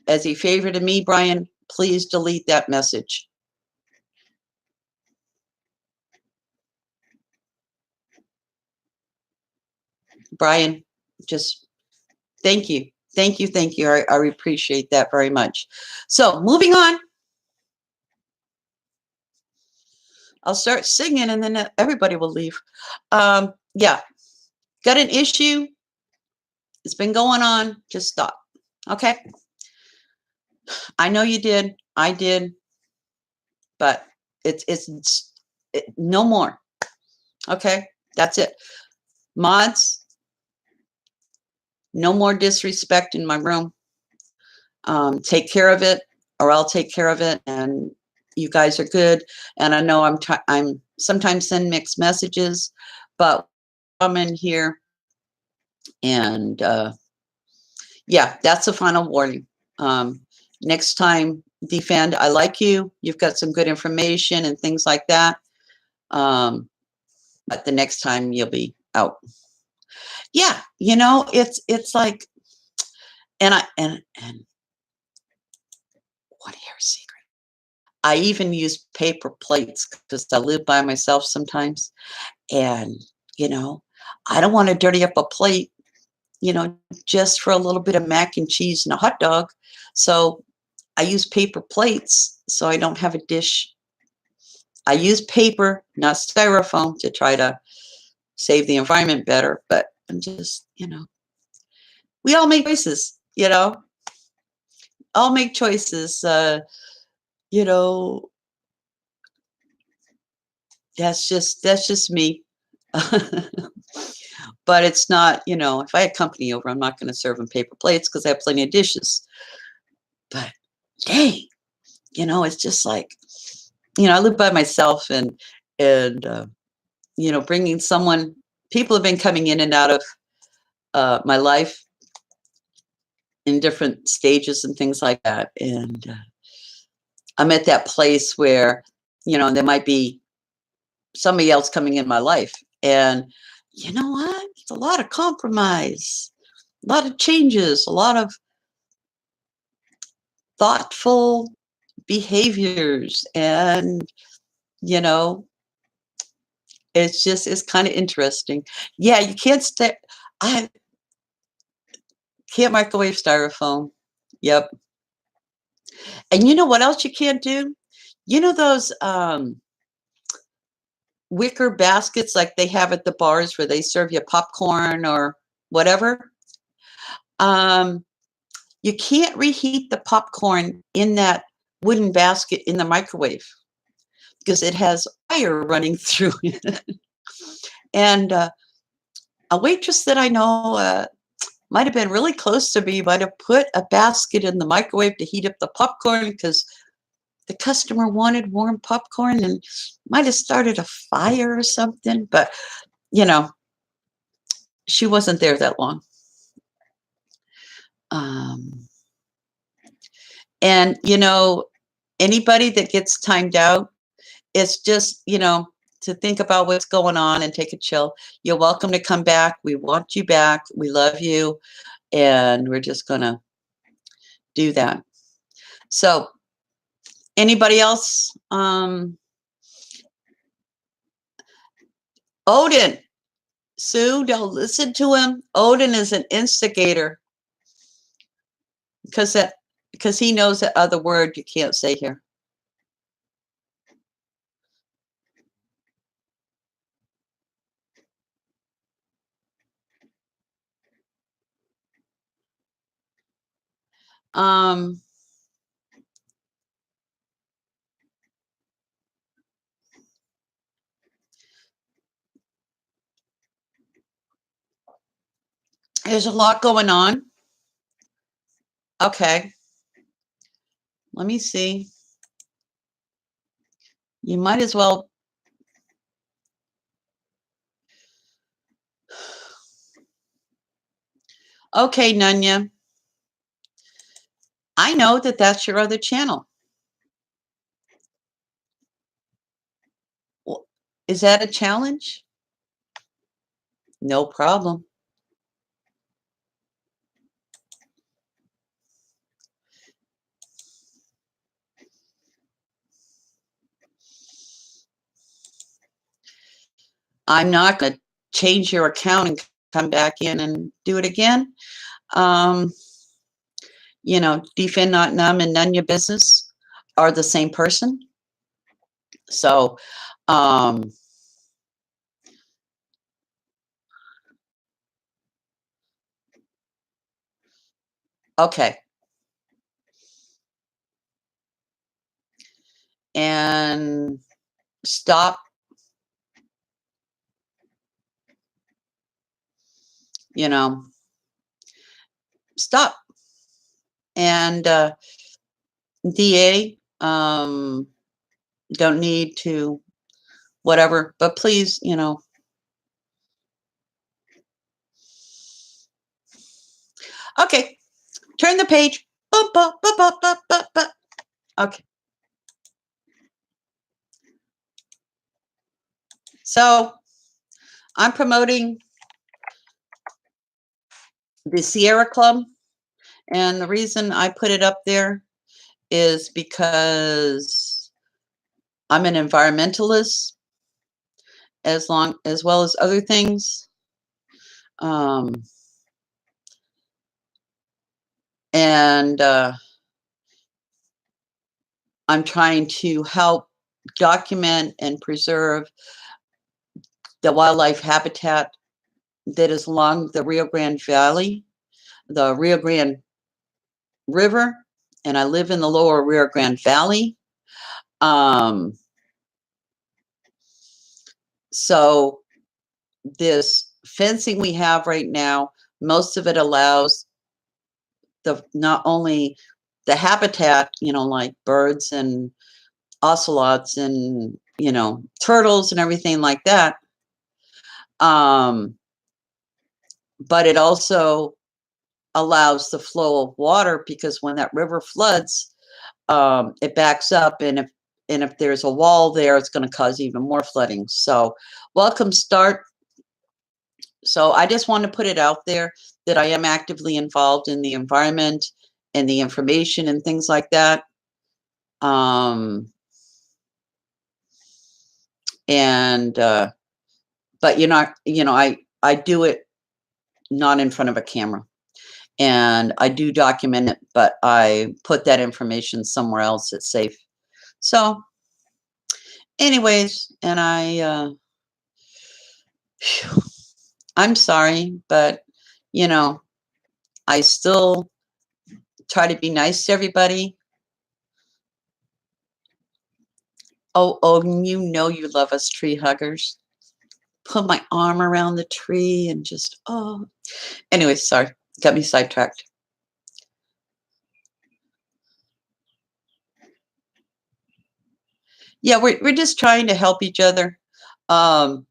As a favor to me, Brian, please delete that message. Brian, just thank you. Thank you. Thank you. I appreciate that very much. So moving on. I'll start singing and then everybody will leave. Yeah. Got an issue. It's been going on. Just stop. Okay. I know you did. I did. But it's no more. Okay. That's it. Mods, no more disrespect in my room. Take care of it, or I'll take care of it. And you guys are good. And I know I'm sometimes send mixed messages, but I'm in here. And yeah, that's the final warning. Next time, defend. I like you. You've got some good information and things like that. But the next time you'll be out. Yeah, it's like, and what a secret. I even use paper plates because I live by myself sometimes. And, I don't want to dirty up a plate, just for a little bit of mac and cheese and a hot dog. So I use paper plates so I don't have a dish. I use paper, not styrofoam, to try to save the environment better. But I'm just, we all make choices, all make choices. That's just me. But it's not, if I had company over, I'm not going to serve them paper plates because I have plenty of dishes. But dang, it's just like, I live by myself, and bringing someone, people have been coming in and out of my life in different stages and things like that. And I'm at that place where, there might be somebody else coming in my life. And you know what? It's a lot of compromise, a lot of changes, a lot of thoughtful behaviors. And, you know, it's kind of interesting. Yeah, you can't I can't microwave styrofoam. Yep. And you know what else you can't do? You know those wicker baskets like they have at the bars where they serve you popcorn or whatever? Um, you can't reheat the popcorn in that wooden basket in the microwave because it has fire running through it. And a waitress that I know might have been really close to me, might have put a basket in the microwave to heat up the popcorn because the customer wanted warm popcorn and might have started a fire or something. But, she wasn't there that long. And, anybody that gets timed out, it's just, to think about what's going on and take a chill. You're welcome to come back. We want you back. We love you. And we're just going to do that. So anybody else? Odin. Sue, don't listen to him. Odin is an instigator because he knows that other word you can't say here. There's a lot going on. Okay. Let me see. You might as well. Okay, Nunya. I know that that's your other channel. Is that a challenge? No problem. I'm not going to change your account and come back in and do it again. Defend Not Numb and Nunya Business are the same person. So, okay. And stop. Stop. And DA, don't need to whatever, but please, okay, turn the page. Okay. So I'm promoting the Sierra Club. And the reason I put it up there is because I'm an environmentalist as well as other things. And I'm trying to help document and preserve the wildlife habitat that is along the Rio Grande Valley, the Rio Grande River, and I live in the lower Rio Grande Valley. So this fencing we have right now, most of it allows not only the habitat, like birds and ocelots and, turtles and everything like that. But it also allows the flow of water, because when that river floods, it backs up, and if there's a wall there, it's going to cause even more flooding. So, welcome, Start. So I just want to put it out there that I am actively involved in the environment and the information and things like that. But I do it not in front of a camera, and I do document it, but I put that information somewhere else that's safe. So, anyways, and I'm sorry, but I still try to be nice to everybody. Oh, and you love us tree huggers. Put my arm around the tree and just, oh. Anyway, sorry, got me sidetracked. Yeah, we're just trying to help each other. Um,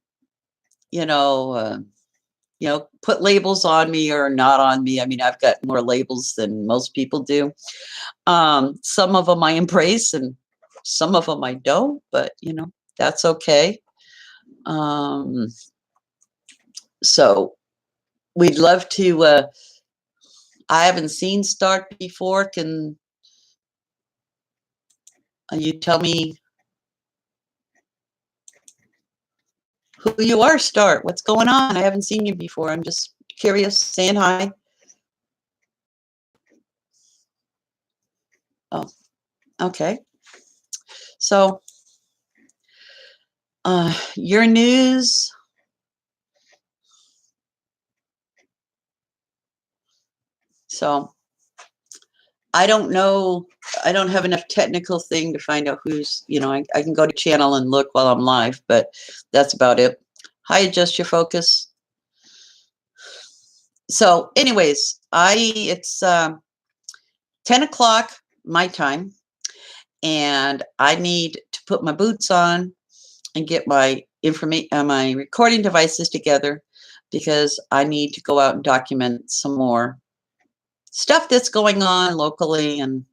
put labels on me or not on me. I mean, I've got more labels than most people do. Some of them I embrace and some of them I don't, but that's okay. So we'd love to, I haven't seen Start before. Can you tell me who you are, Start? What's going on? I haven't seen you before. I'm just curious, saying hi. Oh, okay. So, your news. So, I don't know. I don't have enough technical thing to find out who's, I can go to channel and look while I'm live, but that's about it. Hi, adjust your focus. So, anyways, it's 10 o'clock my time, and I need to put my boots on and get my my recording devices together, because I need to go out and document some more stuff that's going on locally, and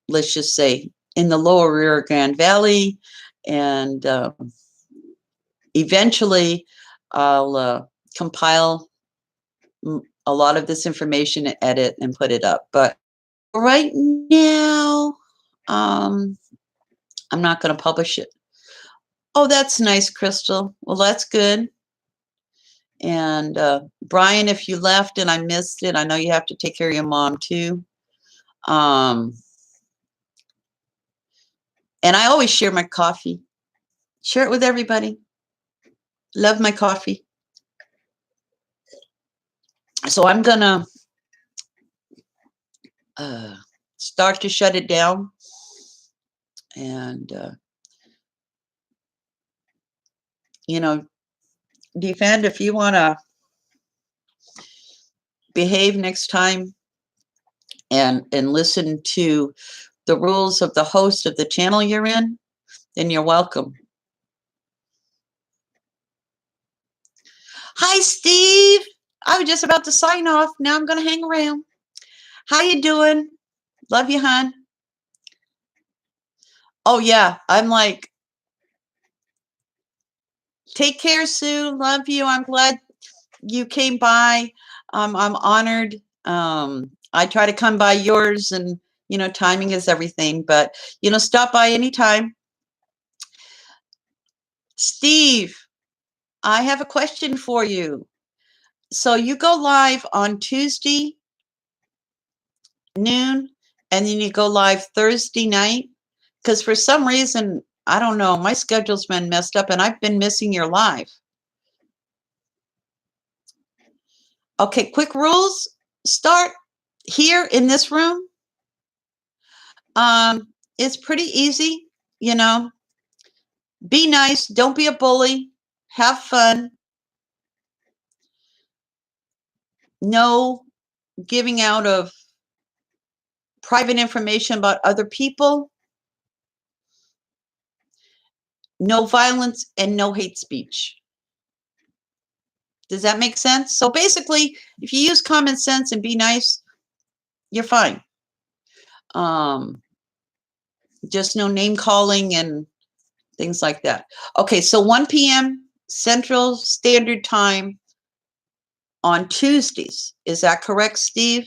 let's just say in the lower Rio Grande Valley, and eventually I'll compile a lot of this information and edit and put it up. But right now, I'm not going to publish it. Oh, that's nice, Crystal. Well, that's good. And Brian, if you left and I missed it, I know you have to take care of your mom too. And I always share my coffee. Share it with everybody. Love my coffee. So I'm gonna start to shut it down. And Defend, if you want to behave next time and listen to the rules of the host of the channel you're in, then you're welcome. Hi, Steve. I was just about to sign off. Now I'm going to hang around. How you doing? Love you, hon. Oh, yeah. I'm like, take care, Sue. Love you. I'm glad you came by. I'm honored. I try to come by yours, and, timing is everything. But, stop by anytime. Steve, I have a question for you. So you go live on Tuesday noon, and then you go live Thursday night? Because for some reason, I don't know, my schedule's been messed up and I've been missing your live. Okay, quick rules. Start here in this room. It's pretty easy, Be nice. Don't be a bully. Have fun. No giving out of private information about other people. No violence and no hate speech. Does that make sense? So basically, if you use common sense and be nice, you're fine. Just no name calling and things like that. Okay, so 1 p.m. Central Standard Time on Tuesdays. Is that correct, Steve?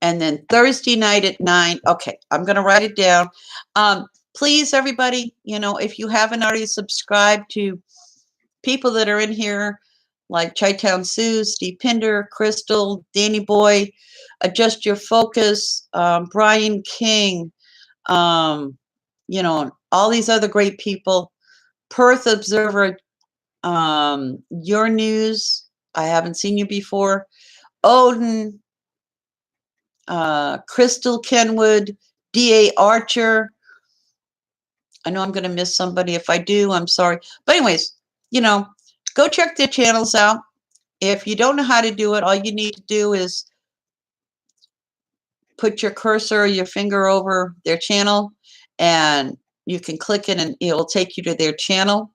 And then Thursday night at 9. Okay, I'm going to write it down. Please, everybody, if you haven't already subscribed to people that are in here, like Chi-Town Sue, Steve Pinder, Crystal, Danny Boy, Adjust Your Focus, Brian King, all these other great people. Perth Observer, Your News, I haven't seen you before. Odin, Crystal Kenwood, D.A. Archer. I know I'm going to miss somebody. If I do, I'm sorry. But anyways, go check their channels out. If you don't know how to do it, all you need to do is put your cursor or your finger over their channel, and you can click it, and it will take you to their channel.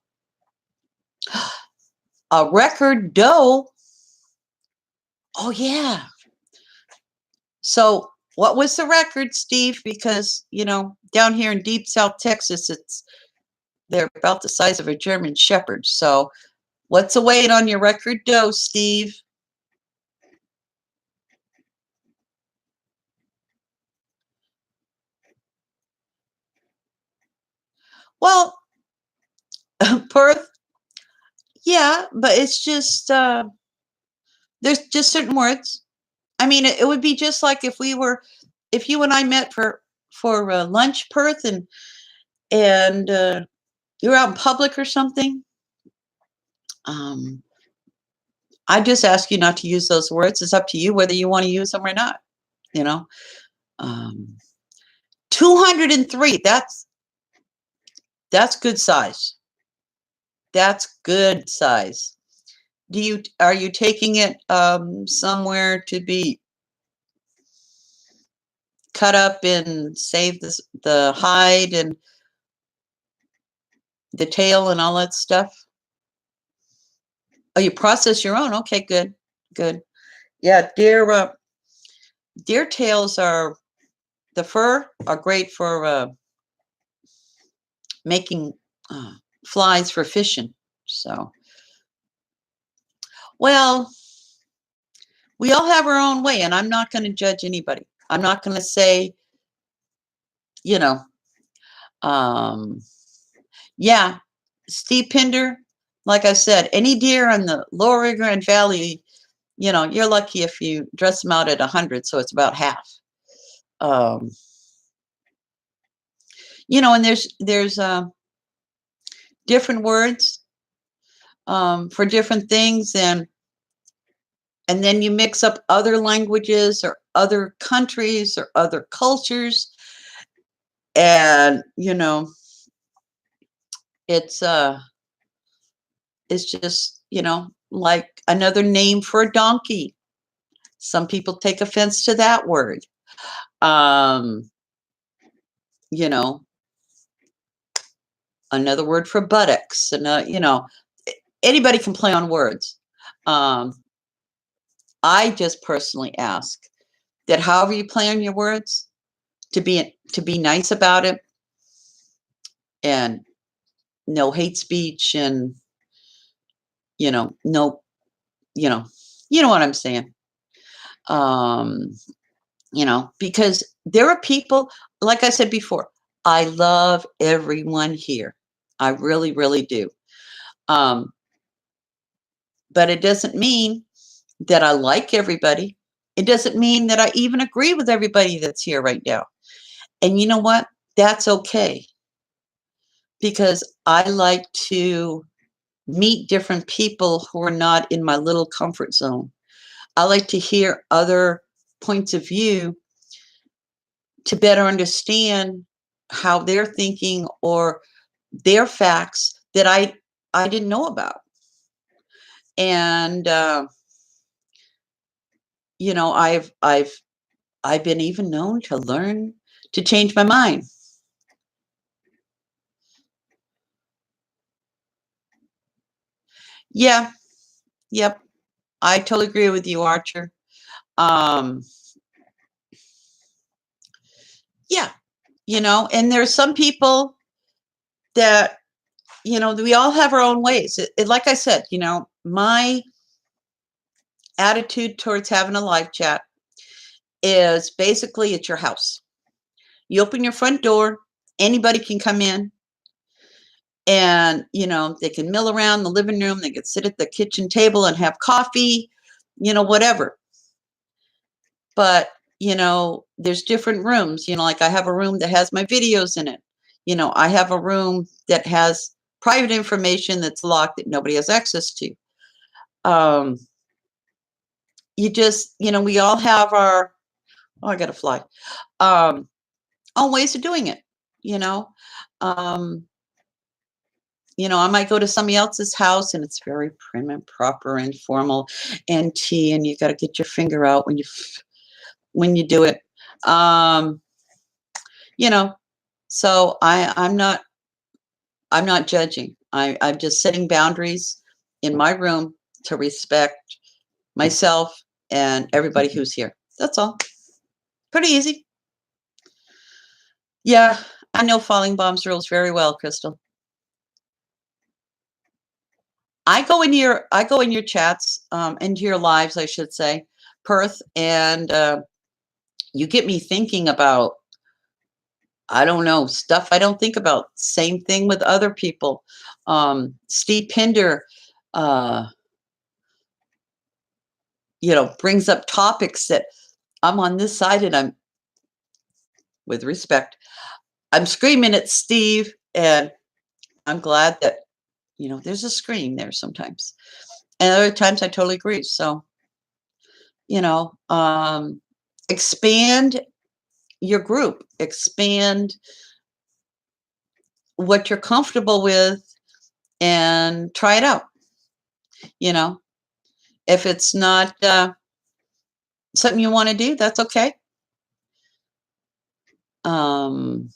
A record dough. Oh, yeah. So what was the record, Steve? Because, down here in deep South Texas, they're about the size of a German Shepherd. So what's the weight on your record dough, Steve? Well, Perth, yeah, but it's just, there's just certain words. I mean, it would be just like if you and I met for lunch, Perth, and you're out in public or something. I just ask you not to use those words. It's up to you whether you want to use them or not. 203. That's good size. That's good size. Are you taking it somewhere to be cut up and save the hide and the tail and all that stuff? Oh, you process your own. Okay, good. Yeah, deer tails the fur are great for making flies for fishing. So, well, we all have our own way, and I'm not going to judge anybody. I'm not going to say, yeah, Steve Pinder, like I said, any deer in the Lower Rio Grande Valley, you're lucky if you dress them out at 100, so it's about half. And there's different words for different things, and then you mix up other languages or other countries or other cultures, and it's just like another name for a donkey. Some people take offense to that word. Another word for buttocks, and anybody can play on words. I just personally ask that however you play on your words, to be nice about it, and no hate speech, and no, you know what I'm saying. Because there are people, like I said before, I love everyone here. I really, really do. But it doesn't mean that I like everybody. It doesn't mean that I even agree with everybody that's here right now. And you know what? That's okay. Because I like to meet different people who are not in my little comfort zone. I like to hear other points of view to better understand how they're thinking or their facts that I didn't know about. And I've been even known to learn to change my mind. Yeah. Yep. I totally agree with you, Archer. Um, yeah. And there's some people that, we all have our own ways. Like I said, my attitude towards having a live chat is basically it's your house. You open your front door, anybody can come in, and they can mill around the living room, they can sit at the kitchen table and have coffee, whatever. But there's different rooms. Like I have a room that has my videos in it. I have a room that has private information that's locked that nobody has access to. um you just we all have our, oh, I gotta fly, um own ways of doing it. you know um I might go to somebody else's house and it's very prim and proper and formal and tea, and you got to get your finger out when you do it. Um, you know, so I'm not judging. I'm just setting boundaries in my room to respect myself and everybody who's here. That's all. Pretty easy. Yeah, I know falling bombs rules very well, Crystal. I go in your chats, into your lives, I should say, Perth, and you get me thinking about, I don't know, stuff I don't think about. Same thing with other people. Steve Pinder, uh, brings up topics that I'm on this side, and with respect, I'm screaming at Steve, and I'm glad that there's a scream there sometimes, and other times I totally agree. So you know, expand your group, expand what you're comfortable with, and try it out. You know, if it's not something you want to do, that's okay. Um,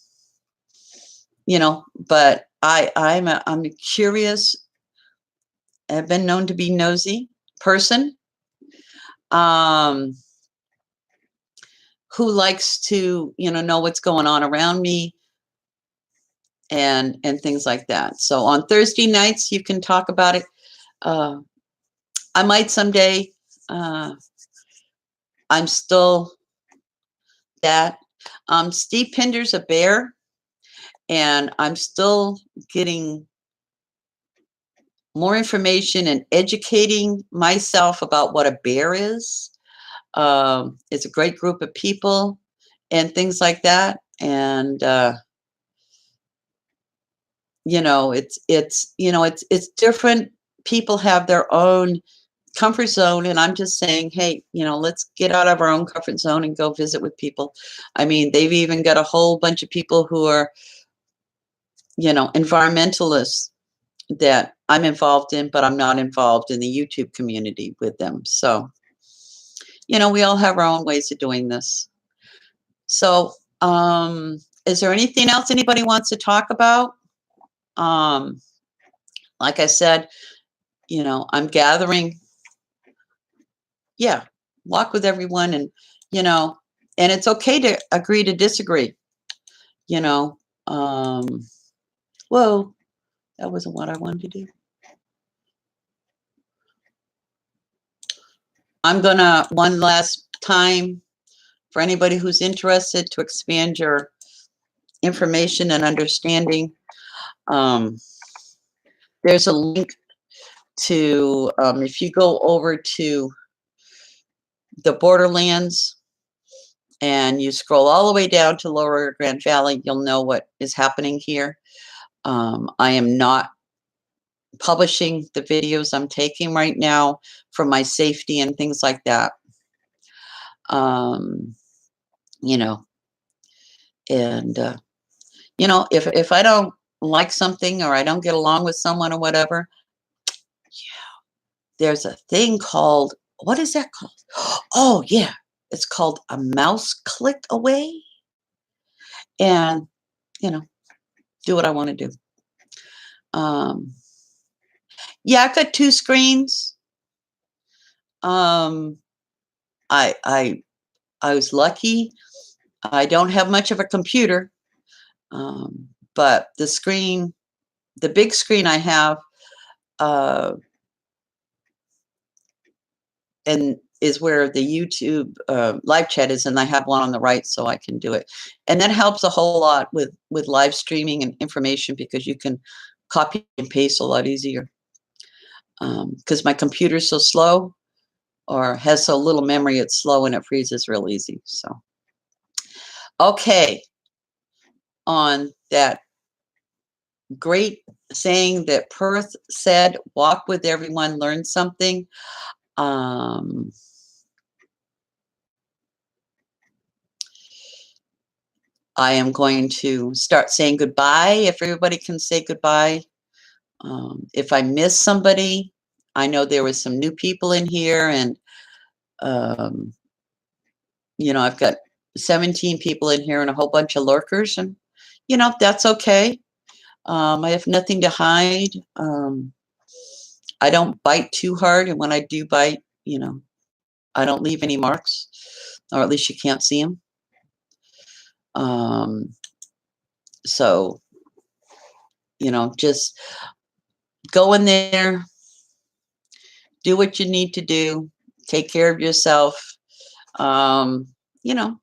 but I'm a curious, I've been known to be nosy person, um, who likes to, know what's going on around me, and things like that. So on Thursday nights, you can talk about it. Uh, I might someday. Uh, I'm still that. Steve Pinder's a bear, and I'm still getting more information and educating myself about what a bear is. It's a great group of people and things like that. And it's different. People have their own comfort zone, and I'm just saying, hey, let's get out of our own comfort zone and go visit with people. I mean, they've even got a whole bunch of people who are environmentalists that I'm involved in, but I'm not involved in the YouTube community with them. So we all have our own ways of doing this. So is there anything else anybody wants to talk about? um like I said, I'm gathering, yeah, walk with everyone, and you know and it's okay to agree to disagree. you know um Whoa, that wasn't what I wanted to do. I'm gonna, one last time, for anybody who's interested to expand your information and understanding, um there's a link to, if you go over to the Borderlands and you scroll all the way down to Lower Grand Valley, you'll know what is happening here. I am not publishing the videos I'm taking right now for my safety and things like that. Um, you know, and if I don't like something, or I don't get along with someone or whatever, there's a thing called, what is that called? Oh yeah, it's called a mouse click away, and you know, do what I want to do. Um, Yeah, I've got 2 screens. Um, I I I was lucky. I don't have much of a computer, but the big screen I have, uh, and is where the YouTube live chat is, and I have one on the right so I can do it. And that helps a whole lot with live streaming and information because you can copy and paste a lot easier. Because my computer's so slow or has so little memory, it's slow and it freezes real easy. So, okay, on that great saying that Perth said, walk with everyone, learn something. Um, I am going to start saying goodbye if everybody can say goodbye. If I miss somebody, I know there was some new people in here, and um, I've got 17 people in here and a whole bunch of lurkers, and that's okay. I have nothing to hide. I don't bite too hard, and when I do bite, I don't leave any marks, or at least you can't see them. So, just go in there, do what you need to do, take care of yourself, um, you know,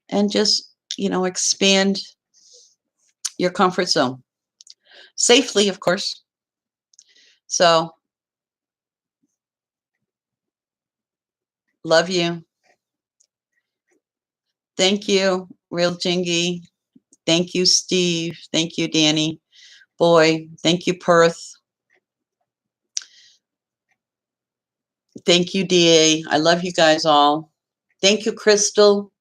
and just, expand your comfort zone safely, of course. So, love you. Thank you, Real Jingy. Thank you, Steve. Thank you, Danny. Boy, thank you, Perth. Thank you, DA. I love you guys all. Thank you, Crystal.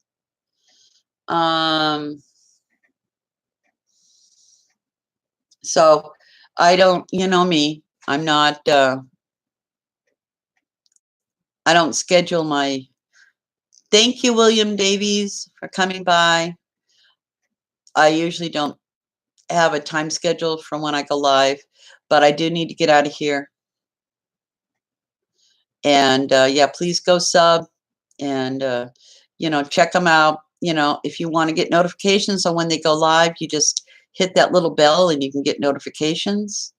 So I don't, me, I'm not, I don't schedule my, thank you, William Davies, for coming by. I usually don't have a time schedule from when I go live, but I do need to get out of here. And yeah, please go sub and, check them out. If you want to get notifications on when they go live, you just hit that little bell and you can get notifications.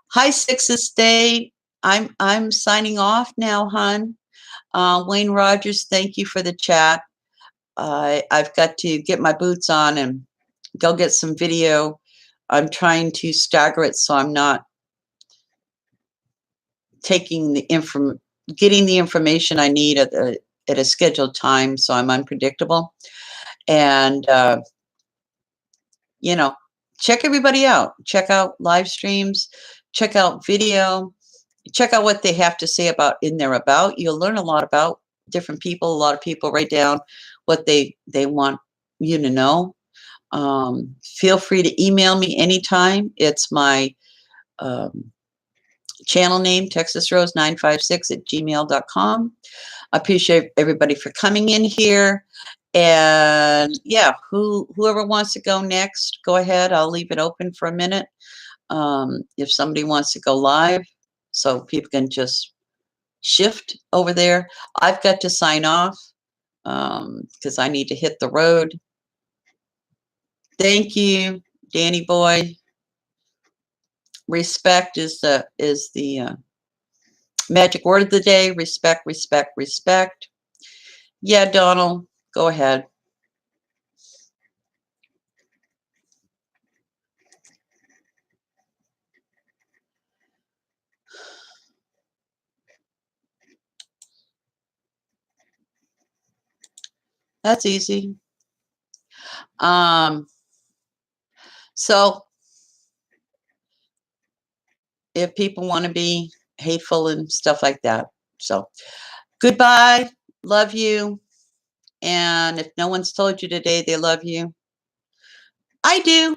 Hi, Sixes State. I'm signing off now, hon. Wayne Rogers, thank you for the chat. I've got to get my boots on and go get some video. I'm trying to stagger it so I'm not taking getting the information I need at a scheduled time, so I'm unpredictable. And check everybody out. Check out live streams. Check out video. Check out what they have to say in their about. You'll learn a lot about different people. A lot of people write down what they want you to know. Feel free to email me anytime. It's my channel name, texasrose956@gmail.com. I appreciate everybody for coming in here. And yeah, whoever wants to go next, go ahead. I'll leave it open for a minute. If somebody wants to go live, so people can just shift over there. I've got to sign off because I need to hit the road. Thank you, Danny boy. Respect is the magic word of the day. Respect, respect, respect. Yeah, Donald, go ahead. That's easy. So if people want to be hateful and stuff like that. So goodbye. Love you. And if no one's told you today they love you, I do.